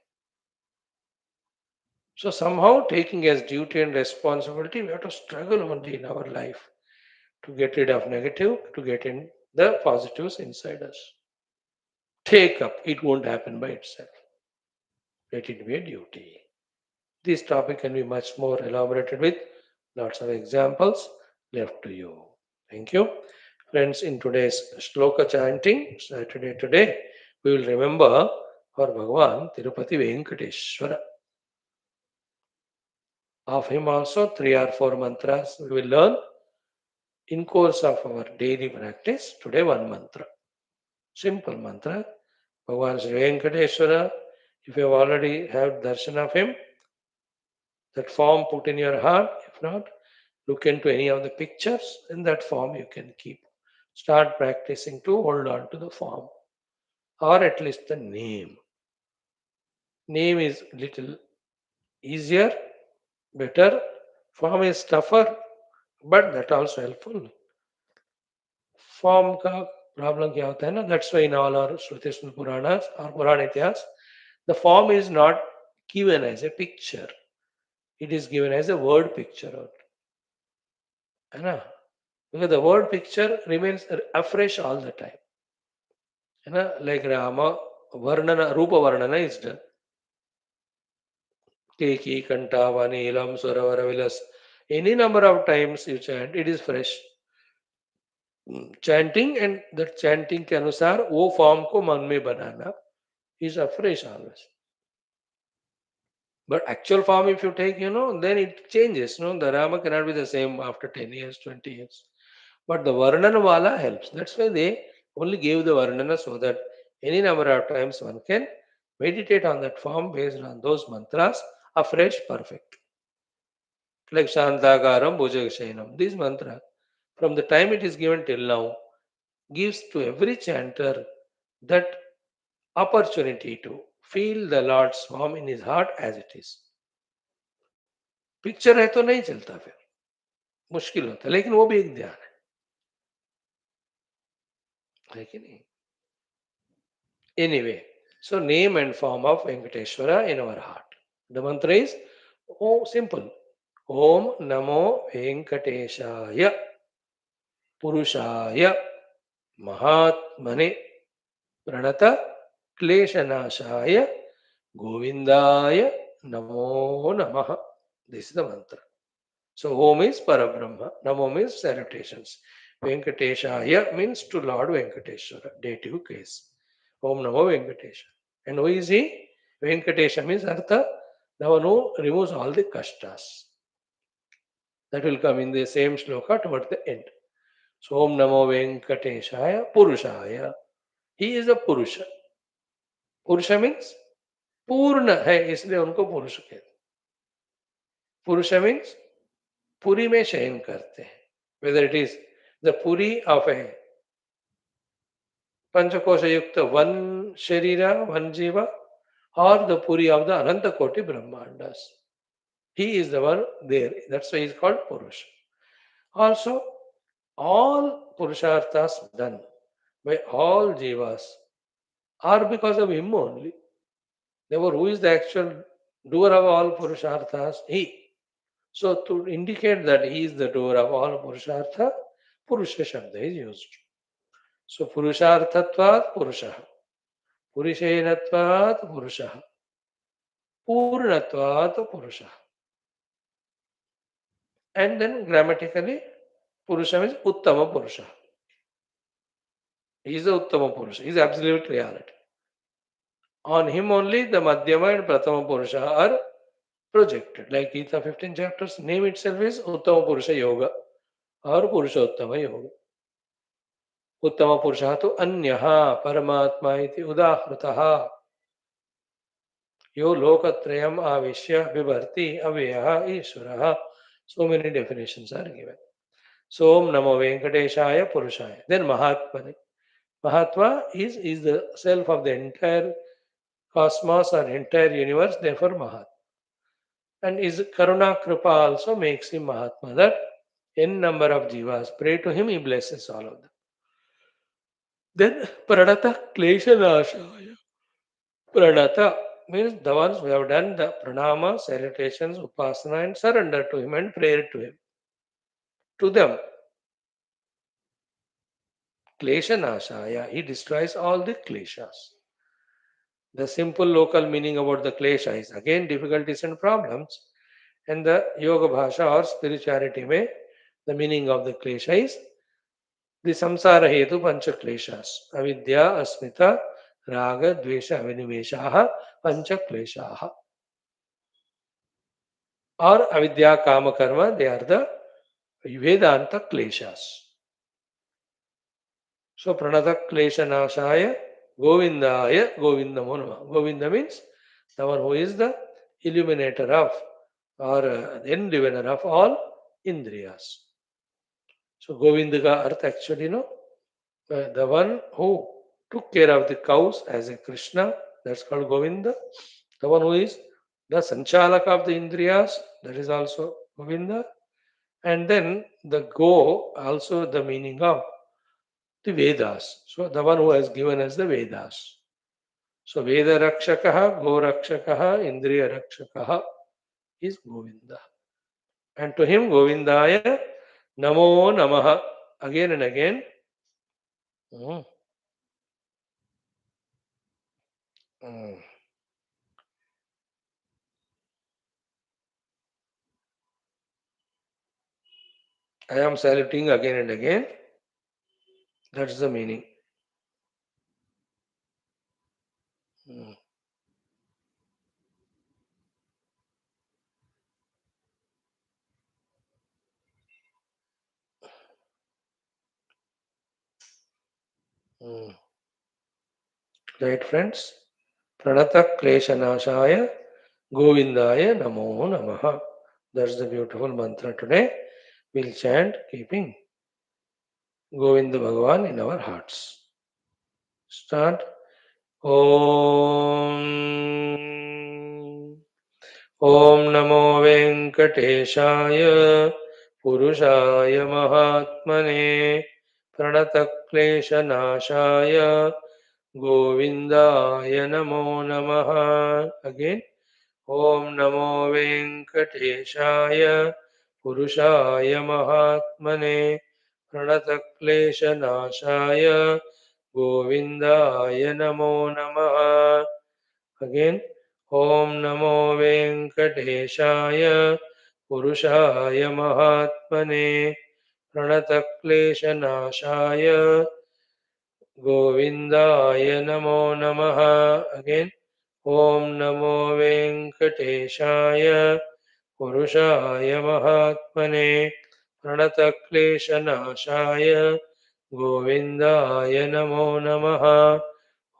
So somehow taking as duty and responsibility, we have to struggle only in our life to get rid of negative, to get in the positives inside us. Take up, it won't happen by itself. Let it be a duty. This topic can be much more elaborated with lots of examples left to you. Thank you. Friends, in today's shloka chanting, Saturday today, we will remember our Bhagavan Tirupati Venkateshwara. Of him also, 3 or 4 mantras we will learn in course of our daily practice. Today, one mantra. Simple mantra. Bhagavan Sri Venkateshwara, if you have already had darshan of him, that form put in your heart. If not, look into any of the pictures in that form you can keep. Start practicing to hold on to the form or at least the name. Name is little easier, better. Form is tougher, but that also helpful. Form का problem क्या होता है ना? That's why in all our Shruti Puranas or Purana Ityas, the form is not given as a picture. It is given as a word picture. है ना? Because the word picture remains afresh all the time. Like Rama, Varnana, Rupa Varnana is done. Keki, Kantava, Neelam, Suravara, Vilas. Any number of times you chant, it is fresh. Chanting and that chanting के अनुसार वो form को मन में बनाना is afresh always. But actual form, if you take, then it changes. No, the Rama cannot be the same after 10 years, 20 years. But the Varnana Wala helps. That's why they only gave the Varnana so that any number of times one can meditate on that form based on those mantras afresh, perfect. Like Shantagaram, Bhujagashayanam. This mantra, from the time it is given till now, gives to every chanter that opportunity to feel the Lord's form in his heart as it is. Picture है तो नहीं चलता, फिर मुश्किल होता है, लेकिन वो भी एक ध्यान है कि नहीं? Anyway, so name and form of Venkateshwara in our heart. The mantra is, oh, simple. Om Namo Venkateshaya Purushaya Mahatmane Pranata Kleshanashaya Govindaya Namo Namaha. This is the mantra. So Om is Parabrahma, Namo means salutations. Venkateshaya means to Lord Venkateshwara, dative case. Om Namo Venkatesha. And who is he? Venkatesha means Artha, the one who removes all the kashtas. That will come in the same shloka towards the end. So Om Namo Venkateshaya Purushaya. He is a Purusha. Purusha means पूर्ण है, इसलिए उनको पुरुष कहते हैं. पुरुष means Puri में शयन करते हैं. Whether it is the puri of a Panchakosha Yukta one Sharira, one Jiva, or the puri of the Ananta Koti Brahmandas. He is the one there. That's why he is called Purusha. Also, all Purusharthas done by all Jivas are because of him only. Therefore, who is the actual doer of all Purusharthas? He. So, to indicate that he is the doer of all Purushartha, Purusha Shabda is used. So, Purusharthatvat Purusha. Purushenatvat Purusha. Purnatvat Purusha. And then grammatically, Purusha means Uttama Purusha. He is the Uttama Purusha. He is absolute reality. On him only the Madhyama and Pratama Purusha are projected. Like Gita 15 chapters, name itself is Uttama Purusha Yoga or Purusha Uttama Yoga. Uttama Purusha to Anyaha Paramatma iti Udahrutaha. Yo Lokatrayam Avishya Vibharti Avyaha Ishvaraha. So many definitions are given. So Om Namo Venkateshaya Purushaya. Then Mahatmane. Mahatma is the self of the entire cosmos or entire universe, therefore Mahatma. And his Karuna Kripa also makes him Mahatma. That n number of jivas pray to him, he blesses all of them. Then Pranata Klesha Nashaya. Pranata means the ones who have done the pranama, salutations, upasana, and surrender to him and prayer to him. To them, Klesha Nashaya, he destroys all the kleshas. The simple local meaning about the klesha is again difficulties and problems. And the yoga bhasha or spirituality may, the meaning of the klesha is the samsara hetu pancha kleshas. Avidya, asmita, raga, dvesha, aviniveshaha, pancha kleshaha. Or avidya, kama, karma, they are the Vedanta kleshas. So pranata klesha nashaya, govindaya, govindamo namah. Govinda means the one who is the illuminator of or the endiviner of all indriyas. So Govinda ka arth actually, the one who took care of the cows as a Krishna, that's called Govinda. The one who is the Sanchalaka of the Indriyas, that is also Govinda. And then the Go, also the meaning of the Vedas. So the one who has given us the Vedas. So Veda Rakshakaha, Go Rakshakaha, Indriya Rakshakaha is Govinda. And to him, Govindaya, Namo Namaha, again and again. Mm. Mm. I am saluting again and again. That's the meaning. Mm, mm. Right, friends? Pranata Kleshanashaya Govindaya Namo Namaha. That's the beautiful mantra today. We'll chant keeping Govinda Bhagavan in our hearts. Start. Om. Om Namo Venkateshaya Purushaya Mahatmane Pranatakleshanashaya Govindaya Namo Namaha. Again. Om Namo Venkateshaya Purushaya Mahatmane Pranatakleshanashaya Govindaya Namo Namaha. Again, Om Namo Venkateshaya Purushaya Mahatmane Pranatakleshanashaya Govindaya Namo Namaha. Again, Om Namo Venkateshaya Purushaya Mahatmane Pranatakleshanashaya Govindaya Namo Namaha.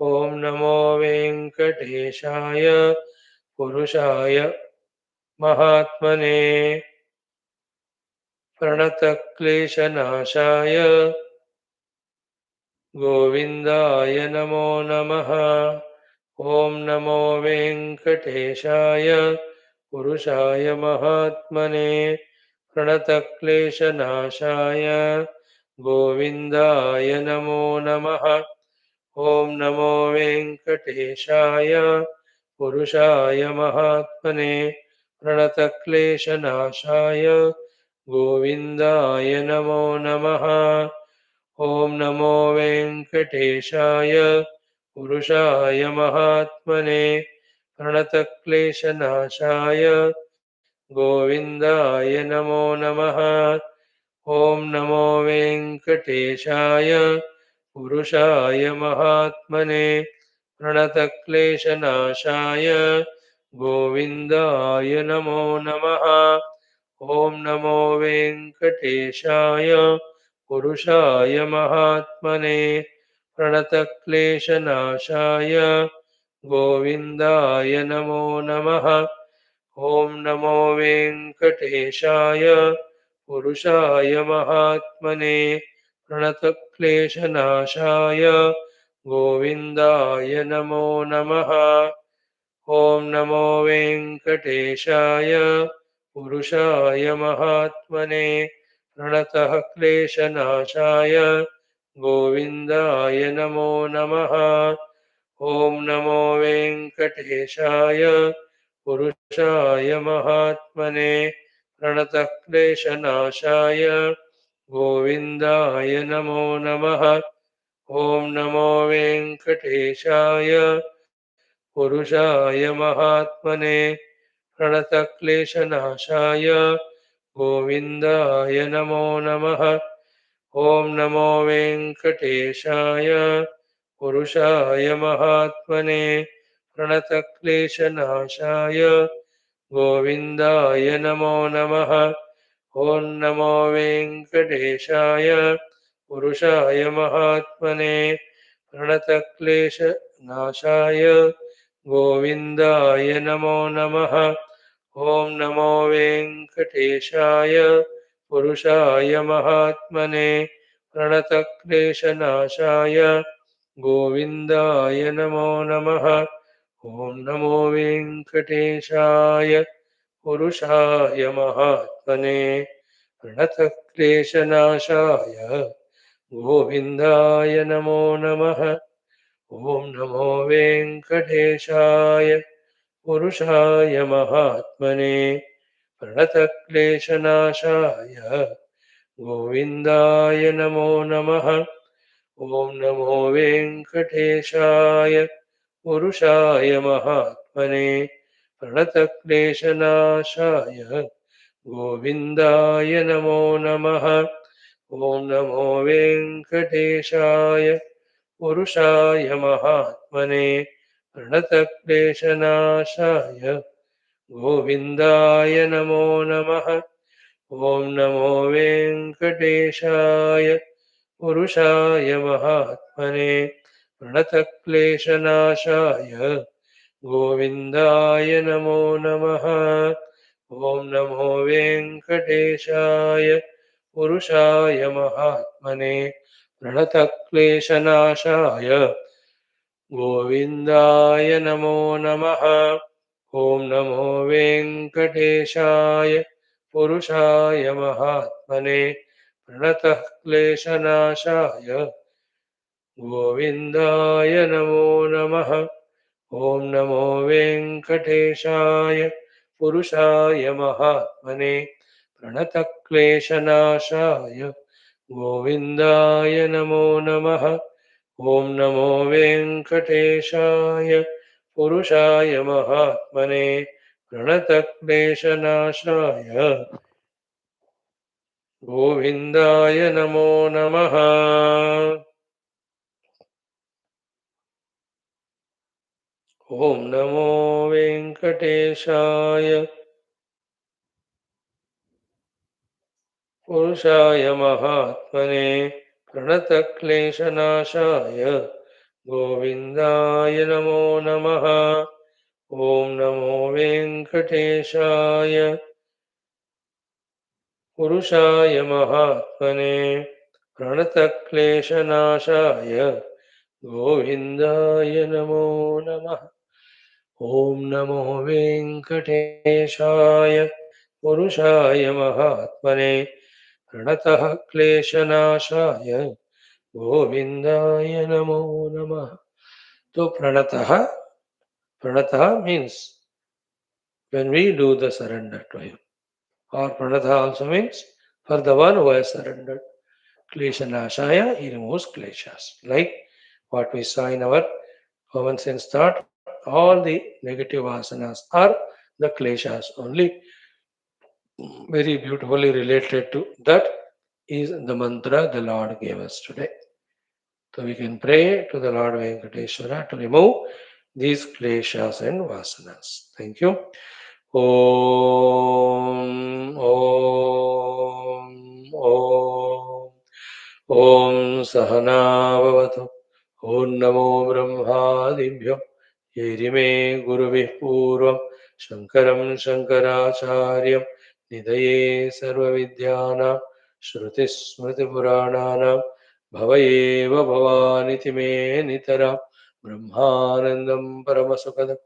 Om Namo Venkateshaya Purushaya Mahatmane Pranatakleshanashaya Govindaya Namo Namaha. Om Namo Venkateshaya Purushaya Mahatmane Pranatakleshanashaya Govindaya Namo Namaha. Om Namo Venkateshaya Purushaya Mahatmane Pranatakleshanashaya Govindaya Namo Namaha. Om Namo Venkateshaya Purushaya Mahatmane Pranatakleshanashaya Govindaya Namo Namaha. Om Namo Venkateshaya Purushaya Mahatmane Pranatakleshanashaya Govindaya Namo Namaha. Om Namo Venkateshaya Purushaya Mahatmane Pranatakleshanashaya Govindaya Namo Namaha. Om Namo Venkateshaya Purushaya Mahatmane Pranatakleshanashaya Govindaya Namo Namaha. Om Namo Venkateshaya Purushaya Mahatmane Pranatakleshanashaya Govindaya Namo Namaha. Om Namo Venkateshaya Purushaya Mahatmane Pranatakleshanashaya Govindaya Namo Namaha. Om Namo Venkateshaya Purushaya Mahatmane Pranatakleshanashaya Govindaya Namo Namaha. Om Namo Venkateshaya Purushaya Mahatmane Pranatakleshanashaya Govindaya Namo Namaha. Om Namo Venkateshaya Purushaya Mahatmane Pranatakleshanashaya Govindaya Namo Namaha. Om Namo Venkateshaya Purushaya Mahatmane Pranatakleshanashaya Govindaya Namo Namaha. Om Namo Venkateshaya Purushaya Mahatmane Pranatakleshanashaya Govindaya Namo Namaha. Om Namo Venkateshaya Purushaya Mahatmane Pranatakleshanashaya Govindaya Namo Namaha. Om Namo Venkateshaya Purushaya Mahatmane Pranatakleshanashaya गोविन्दाय नमो नमः। ॐ नमो वेङ्कटेशाय पुरुषाय महात्मने प्रणतक्लेशनाशाय गोविन्दाय नमो नमः। ॐ नमो वेङ्कटेशाय पुरुषाय महात्मने प्रणतक्लेशनाशाय गोविन्दाय नमो नमः। ॐ नमो वेङ्कटेशाय पुरुषाय महात्मने प्रणतक्लेशनाशाय गोविन्दाय नमो नमः। ॐ नमो वेङ्कटेशाय पुरुषाय महात्मने प्रणतः क्लेशनाशाय गोविन्दाय नमो नमः। ॐ नमो वेङ्कटेशाय पुरुषाय महात्मने प्रणतः क्लेशनाशाय गोविन्दाय नमो नमः। ॐ नमो वेङ्कटेशाय पुरुषाय महात्मने प्रणतक्लेशनाशाय गोविन्दाय नमो नमः। ॐ नमो वेङ्कटेशाय पुरुषाय महात्मने प्रणतक्लेशनाशाय गोविन्दाय नमो नमः। ॐ नमो वेङ्कटेशाय पुरुषाय महात्मने प्रणतक्लेशनाशाय गोविन्दाय नमो नमः। ॐ नमो वेङ्कटेशाय पुरुषाय महात्मने प्रणतः क्लेशनाशाय गोविन्दाय नमो नमः। तो pranatah means when we do the surrender to him, or pranatah also means for the one who has surrendered. Kleshanashaya, he removes kleshas, like what we saw in our common sense thought. All the negative vasanas are the kleshas only. Very beautifully related to that is the mantra the Lord gave us today. So we can pray to the Lord Venkateshwara to remove these kleshas and vasanas. Thank you. Om, Om, Om. Om Sahana Bhavatu. Om Namo Brahmadibhyo. Yerime Gurubhi Purvam. Shankaram Shankaracharya. Nidaye Sarva Vidyana. Shruti Smriti Puranana. Bhavayeva Bhavaniti Me Nitara. Brahmanandam Paramasukadam.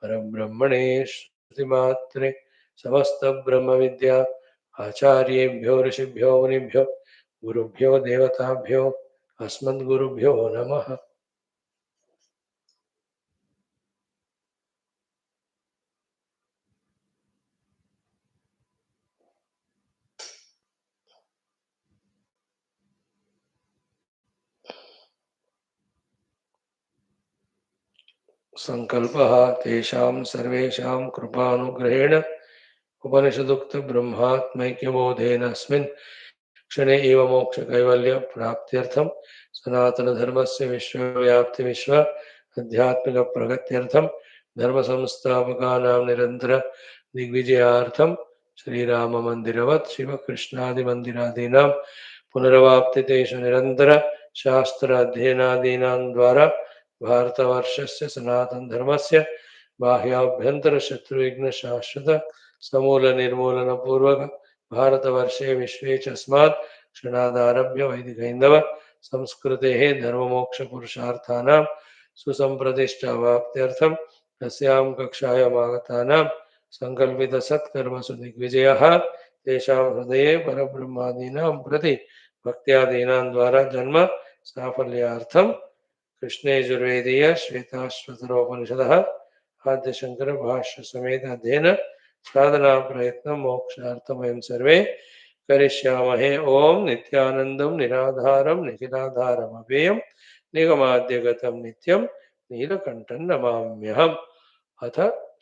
Parabrahmane Shruti Matre. Samasta Brahma Vidya. Acharyebhyo Rishibhyo Munibhyo. गुरुभ्यो देवताभ्यो अस्मद्गुरुभ्यो नमः। संकल्पः तेषां सर्वेषां कृपानुग्रहेण उपनिषदुक्त ब्रह्मात्मैक्यबोधेन अस्मिन् क्षणे एव मोक्षकैवल्य प्राप्त्यर्थं सनातनधर्मस्य विश्वव्याप्ति विश्व आध्यात्मिक प्रगत्यर्थं धर्मसंस्थापकानां निरन्तर दिग्विजयार्थं श्रीराममन्दिरवत् शिवकृष्णादिमन्दिरादीनां पुनरवाप्तितेषु निरन्तर शास्त्र अध्ययनादीनां द्वारा भारतवर्षस्य सनातनधर्मस्य बाह्याभ्यन्तरशत्रुविघ्न शाश्वत समूलनिर्मूलनपूर्वक भारतवर्षे विश्वे च अस्मात् क्षणादारभ्य वैदिकैन्दव संस्कृतेः धर्ममोक्षपुरुषार्थानां सुसम्प्रतिष्ठावाप्त्यर्थं तस्यां कक्षायामागतानां सङ्कल्पितसत्कर्मसु दिग्विजयः तेषां हृदये परब्रह्मादीनां प्रति भक्त्यादीनां द्वारा जन्म साफल्यार्थं कृष्णयजुर्वेदीय श्वेताश्वतरोपनिषदः आद्य शंकर भाष्य समेत अध्ययन साधना प्रयत्न मोक्षार्थं वयं सर्वे करिष्यामहे। ओम नित्यानन्दं निराधारं निखिलाधारम् अव्ययं निगमाद्यगतं नित्यं नीलकण्ठं नमाम्यहम्। अथ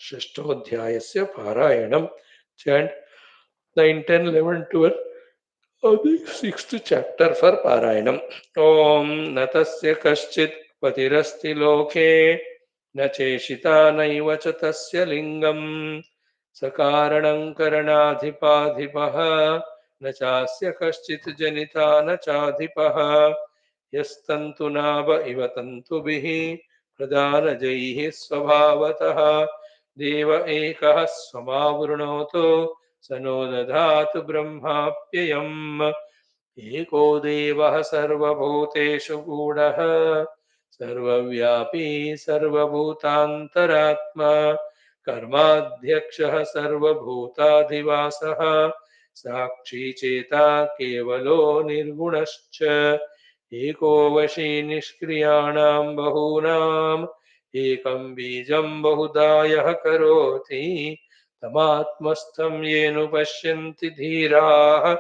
षष्ठोऽध्यायस्य पारायणम्। Chant 9, 10, 11, 12 of the sixth chapter for Parayanam. Om Natasya Kaschit Patirasti Loke Nacheshita Naiva Chatasya Lingam Sakaranam Karanadhipadhipaha Nachasya Kaschit Janita Nachadhipaha Yastantu Nava Ivatantu Bihi Pradana Jaihi Swabhavatah Deva Ekah Swamavrunoto स no दधातु ब्रह्माप्ययम् एको देवः सर्वभूतेषु गूढः सर्वव्यापी सर्वभूतान्तरात्मा कर्माध्यक्षः सर्वभूताधिवासः साक्षी चेता केवलो निर्गुणश्च एको वशी निष्क्रियाणां बहूनाम् एकं बीजं बहुधा यः करोति तमात्मस्थं येनु पश्यन्ति धीराः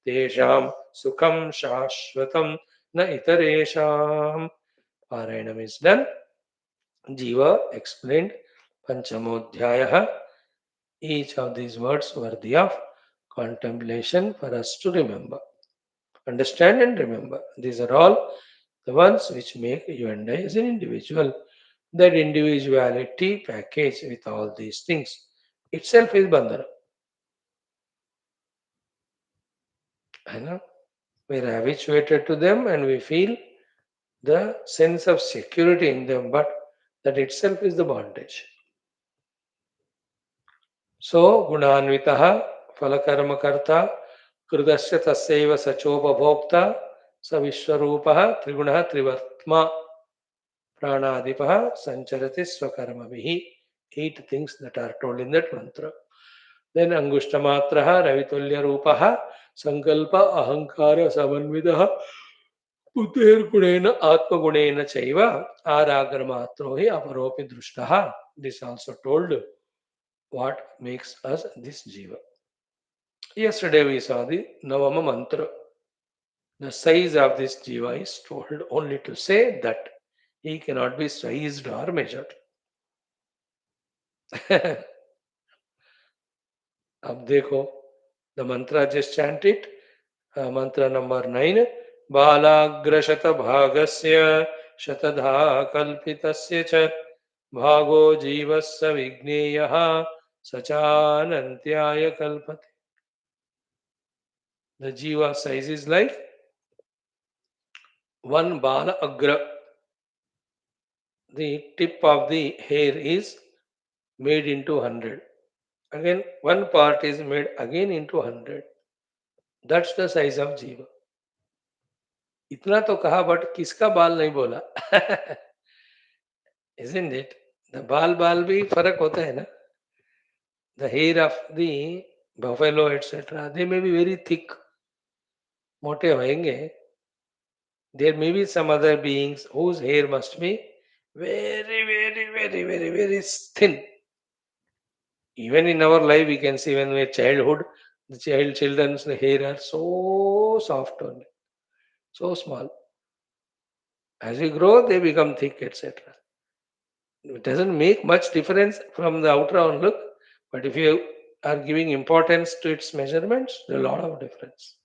तेषां सुखं शाश्वतं न इतरेषाम्. Parayanam is done. Jiva explained Panchamodhyaya. Each of these words worthy of contemplation for us to remember. Understand and remember. These are all the ones which make you and I as an individual. That individuality package with all these things itself is bandhana. I know. We're habituated to them and we feel the sense of security in them, but that itself is the bondage. So, gunanvitaha, falakarmakarta, krudasya tasyaiva sachopabhokta, savishwarupaha, trigunaha trivartma, pranadipaha, sancharati swakarmavihi. 8 things that are told in that mantra. Then angushtamatra, ravitulya rupaha, sankalpa, ahankara, samanvidaha, बुद्धेर्गुणेन आत्मगुणेन चैव आरागरमात्रो हि अपरोपि दृष्टः. This also told what makes us this jiva. Yesterday we saw the Navama mantra. The size of this jiva is told only to say that he cannot be sized or measured. अब देखो, the mantra just chant it. Mantra number 9. बालाग्रशतभागस्य शतधा कल्पितस्य च भागो जीवस्य विज्ञेयः स चानन्त्याय कल्पते. The jiva size is like one bala agra. The tip of the hair is made into 100. Again, one part is made again into 100. That's the size of jiva. इतना तो कहा but किसका बाल नहीं बोला. Isn't it? The बाल भी फर्क होता है ना. The hair of the buffalo etc. They may be very thick. मोटे होंगे. There may be some other beings whose hair must be very thin. Even in our life, we can see when we are childhood, the children's hair are so soft only, so small. As we grow, they become thick, etc. It doesn't make much difference from the outer on look, but if you are giving importance to its measurements, there is a lot of difference.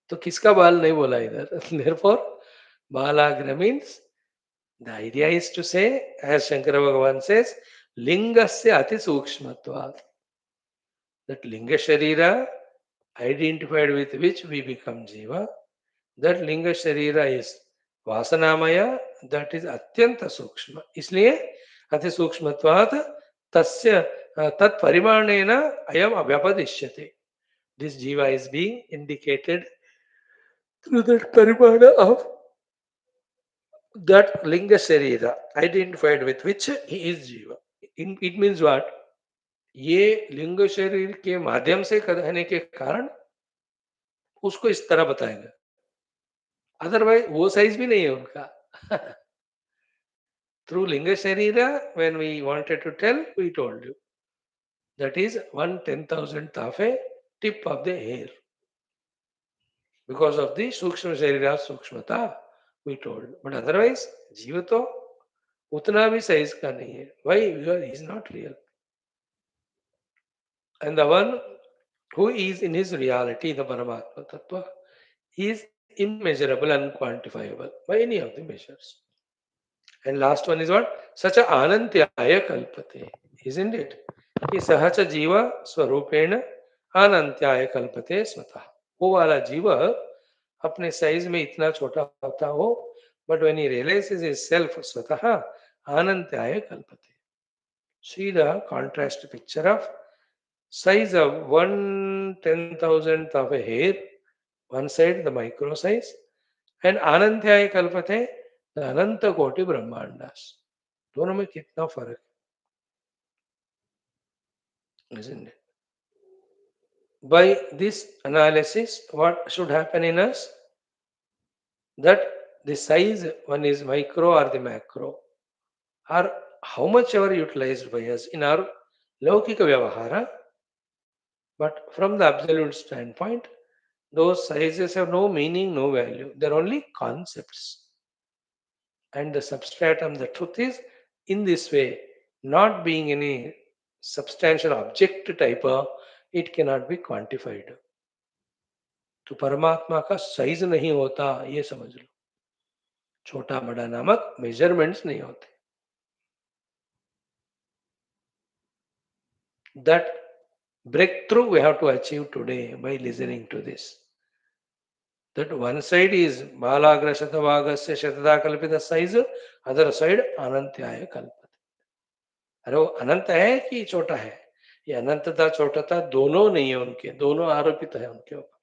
तो किसका बाल नहीं बोला इधर. Therefore, balagra means the idea is to say, as Shankara Bhagavan says, lingasya ati sukshmatvat. That linga sharira identified with which we become jiva, that linga sharira is vasanamaya, that is atyanta sukshma. इसलिए अति सूक्ष्मत्वात् तस्य tat parimanena ayam अव्यपदिश्यते. This jiva is being indicated through that parimana of that linga sharira identified with which he is jiva. It means what? ये लिंग शरीर के माध्यम से कहने के कारण उसको इस तरह बताएगा. अदरवाइज वो साइज भी नहीं है उनका. Through linga sharira, when we wanted to tell, we told you that is 1/10,000th of a tip of the hair. Because of the sukshma sharira sukshmata, we told. But otherwise, jiva to उतना भी size का नहीं है. Why? Because he is not real. And the one who is in his reality, the Paramatma Tattva, he is immeasurable and quantifiable by any of the measures. And last one is what? Such a anantyaya kalpate. Isn't it? कि सहच जीव स्वरूपेण अनंत्याय कल्पते स्वतः. वो वाला जीव अपने size में इतना छोटा होता हो, but when he realises his self स्वतः अनंत्याय कल्पते. See the contrast picture of size of 1/10,000th of a hair, one side the micro size, and अनंत्याय कल्पते the अनंत कोटि ब्रह्मांडास. दोनों में कितना फर्क है, isn't it? By this analysis, what should happen in us? That the size, one is micro or the macro, are how much ever utilized by us in our laukika vyavahara, but from the absolute standpoint, those sizes have no meaning, no value. They're only concepts. And the substratum, the truth is, in this way, not being any substantial object type, it cannot be quantified. तो परमात्मा का size नहीं होता, ये समझ लो. छोटा बड़ा नामक मेजरमेंट्स नहीं होते. That breakthrough we have to achieve today by listening to this. That one side is balagra shatavagasya shatada kalpita size, other side anantyaya kalpata. अरे वो अनंत है कि छोटा है? ये अनंतता छोटाता दोनों नहीं है उनके, दोनों आरोपित है उनके ऊपर.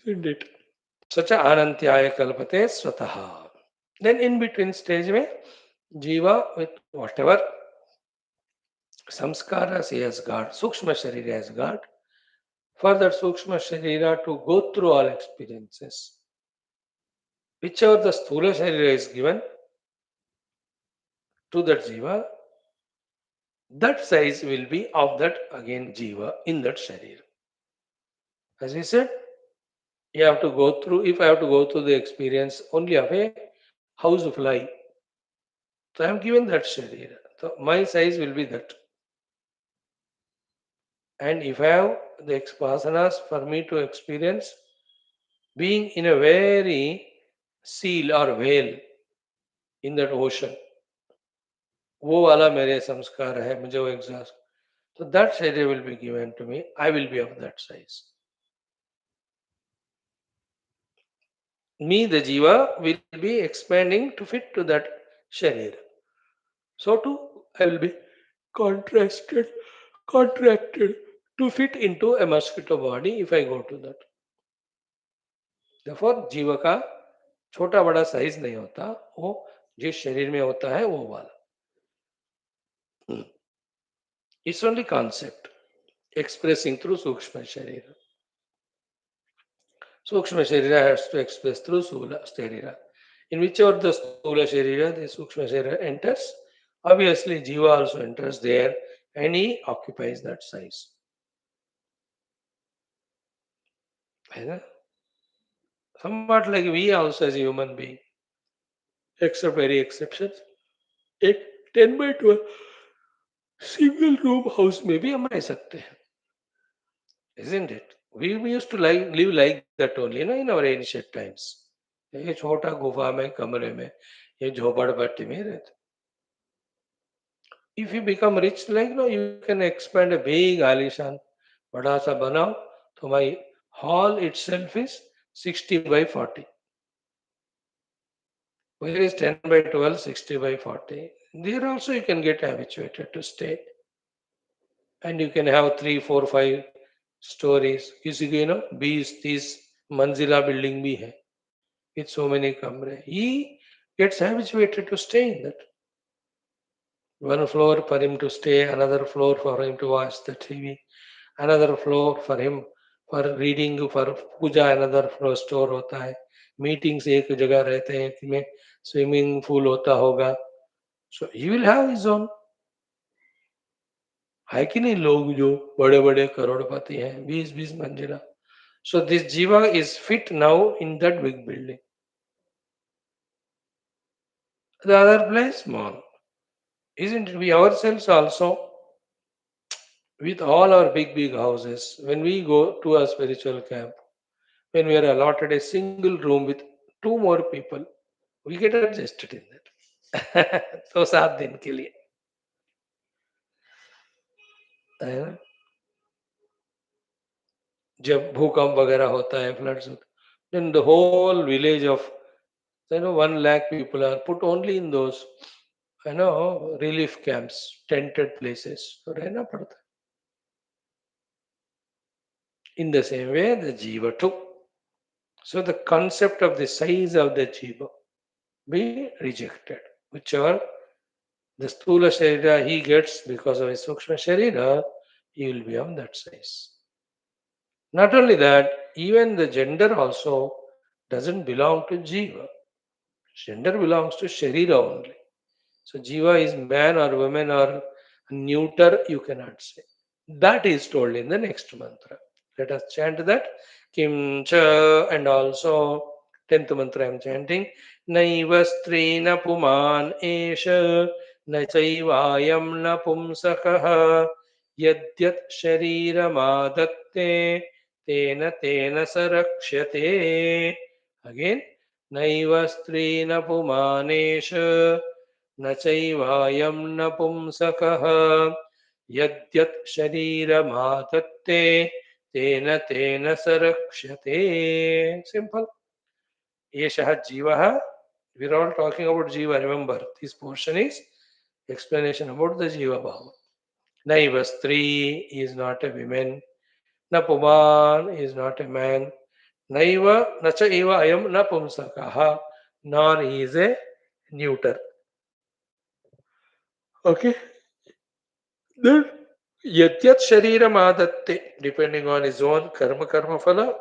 Isn't it? सच अनंत्याय कल्पते स्वतः. Then in between stage में जीवा with whatever samskaras he has got, sukshma sharira has got, for that sukshma sharira to go through all experiences. Whichever the sthula sharira is given to that jiva, that size will be of that again jiva in that sharira. As we said, you have to go through, if I have to go through the experience only of a house fly, so I am given that sharira. So my size will be that. And if I have the vasanas for me to experience being in a very seal or whale in that ocean, वो वाला मेरे संस्कार है, मुझे वो exhaust. So that शरीर will be given to me. I will be of that size. Me, the jiva, will be expanding to fit to that sharir. So too, I will be contrasted, contracted to fit into a mosquito body if I go to that. Therefore, जीव का छोटा बड़ा size नहीं होता, वो जिस शरीर में होता है वो वाला. It's only concept expressing through Sukshma Sharira. Sukshma Sharira has to express through Sthula Sharira. In whichever the Sthula Sharira, the Sukshma Sharira enters, obviously Jiva also enters there and he occupies that size. है ना? Somewhat like we also as a human being, except very exceptions. एक 10 by 12 single room house में भी हम रह सकते हैं. Isn't it? We used to live like that only, in our ancient times. ये छोटा गुफा में कमरे में ये झोपड़पट्टी में रहते. If you become rich, like you can expand a big alishan, बड़ा सा बनाओ, तो my hall itself is 60 by 40. Where is 10 by 12, 60 by 40? There also you can get habituated to stay. And you can have 3, 4, 5 stories. किसी को 20-30 मंजिला building भी है. With so many kamre. He gets habituated to stay in that. One floor for him to stay, another floor for him to watch the TV, another floor for him for reading, for puja, another floor store होता है. Meetings एक जगह रहते हैं, में swimming pool होता होगा. So he will have his own. है कि नहीं लोग जो बड़े बड़े करोड़पति हैं 20-20 मंजिला. So this jiva is fit now in that big building. The other place small. Isn't it? We ourselves also, with all our big, big houses, when we go to a spiritual camp, when we are allotted a single room with two more people, we get adjusted in that. तो 7 दिन के लिए, है ना? जब भूकंप वगैरह होता है, फ्लड्स होता है, then the whole village of 1 lakh people are put only in those relief camps, tented places. तो रहना पड़ता है. In the same way, the jiva too. So the concept of the size of the jiva be rejected. Whichever the sthula sharira he gets because of his sukshma sharira, he will be of that size. Not only that, even the gender also doesn't belong to jiva. Gender belongs to sharira only. So jiva is man or woman or neuter, you cannot say. That is told in the next mantra. Let us chant that. Kim cha, and also 10th mantra I am chanting. Naiva strina puman esha na chaivayam na pumsakaha yadyat shariramaadatte tena tena sarakshate. Again. Naiva strina pumanesha न चैवायं न पुंसकः यद्यत् शरीरमादत्ते तेन तेन स रक्ष्यते. Simple. एषः जीवः. We are all talking about jiva. Remember, this portion is explanation about the jiva bhava. Naiva stri is not a woman. Na puman is not a man. Naiva nacha eva ayam na pumsakaha. Nor he is a neuter. Okay. Then yatyat shariram adatte, depending on his own karma phala,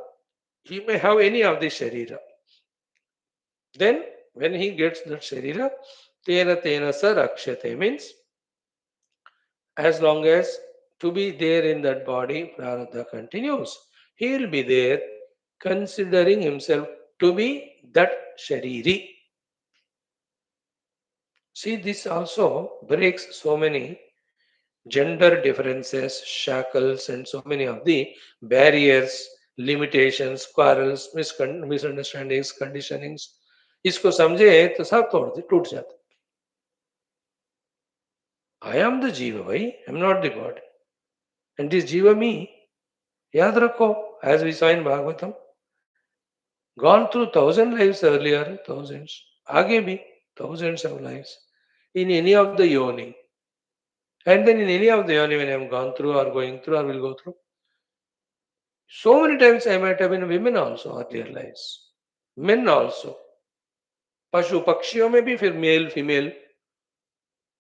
he may have any of the sharira. Then when he gets that sharira, tena tena sa rakshate, means as long as to be there in that body, prarabdha continues. He will be there considering himself to be that shariri. See, this also breaks so many gender differences, shackles, and so many of the barriers, limitations, quarrels, misunderstandings, conditionings. इसको समझे तो सब टूट जाता. I am the jiva, भाई. I am not the body. And this jiva me, याद रखो, as we saw in Bhagavatam, gone through 1,000 lives earlier, thousands, आगे भी thousands of lives, in any of the yoni. And then in any of the yoni when I am gone through or going through or will go through, so many times I might have been women also earlier lives, men also, पशु पक्षियों में भी फिर male female,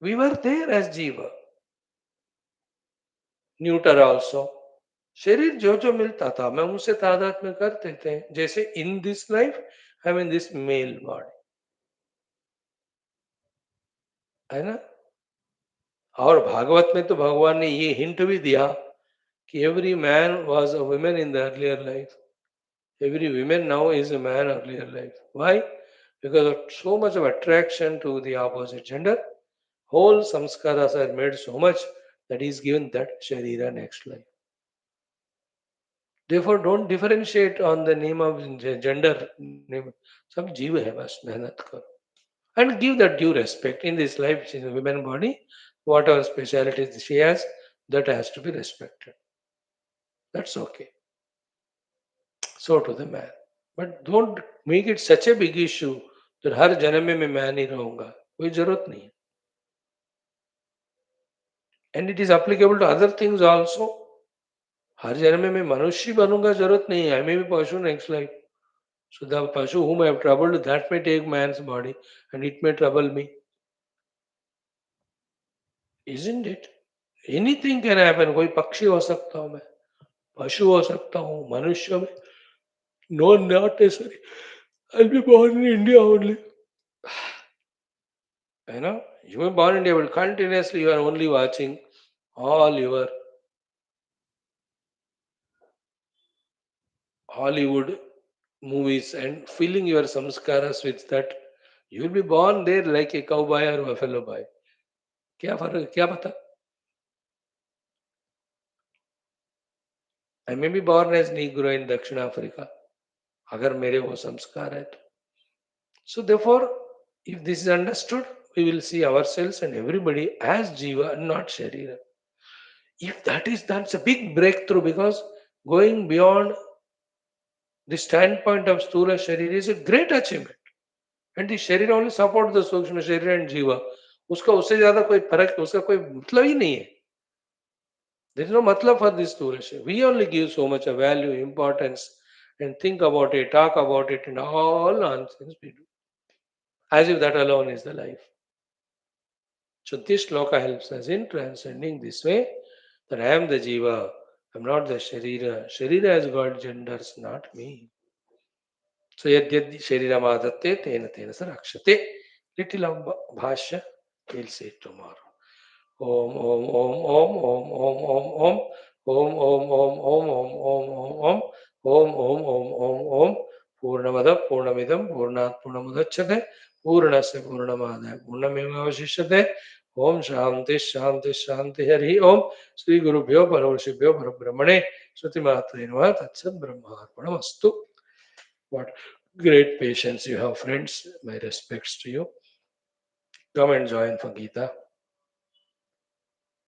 we were there as जीवा, neuter also. शरीर जो जो मिलता था मैं उनसे तादाद में करते थे. जैसे in this life I mean this male body, है ना. और भागवत में तो भगवान ने ये हिंट भी दिया कि every man was a women in the earlier life. Every woman now is a man earlier life. Why? Because of so much of attraction to the opposite gender, whole samskaras are made so much that he is given that sharira next life. Therefore, don't differentiate on the name of gender. Name. Sab jeev hai, bas mehnat karo. And give that due respect. In this life, she is a woman body. Whatever specialities she has, that has to be respected. That's okay. So to the man. But don't make it such a big issue that हर जन्म में मैं man ही रहूंगा. कोई जरूरत नहीं है. And it is applicable to other things also. हर जन्म में मैं मनुष्य बनूंगा जरूरत नहीं है. I may be पशु next life. So the pashu whom I have troubled, that may take man's body and it may trouble me. Isn't it? Anything can happen. कोई पक्षी हो सकता हूँ मैं, पशु हो सकता हूँ, मनुष्य में. No, not necessary. I'll be born in India only. You were born in India, but continuously you are only watching all your Hollywood movies and filling your samskaras with that. You will be born there like a cowboy or buffalo boy. क्या फर्क, क्या पता? I may be born as negro in दक्षिण Africa, अगर मेरे वो संस्कार है तो. So therefore, if this is understood, we will see ourselves and everybody as Jiva, not Sharira. If that is, that's a big breakthrough, because going beyond the standpoint of Sthula Sharira is a great achievement. And the Sharira only support the Sukshma Sharira and Jiva. उसका उससे ज्यादा कोई फर्क, उसका कोई मतलब ही नहीं है. There is no matlab for this Sthula Sharira. We only give so much a value, importance, and think about it, talk about it, and all nonsense we do. As if that alone is the life. So this shloka helps us in transcending this way, that I am the jiva, I am not the sharira. Sharira has got genders, not me. So yad sharira madatte tena tena sarakshate. Little of bhashya, we'll see it tomorrow. Om om om om om om om om om om om om om om om om om om पूर्णमद पूर्णमिदं पूर्णात् पूर्णमुदच्यते पूर्णस्य पूर्णमादाय पूर्णमेवावशिष्यते. ओम शांति शांति शांति. हरि ओम. श्री गुरुभ्यो परमर्षिभ्यो परब्रह्मणे श्रुतिमात्रे नमः. तत्सत् ब्रह्मार्पणमस्तु. What great patience you have, friends. My respects to you. Come and join for Gita.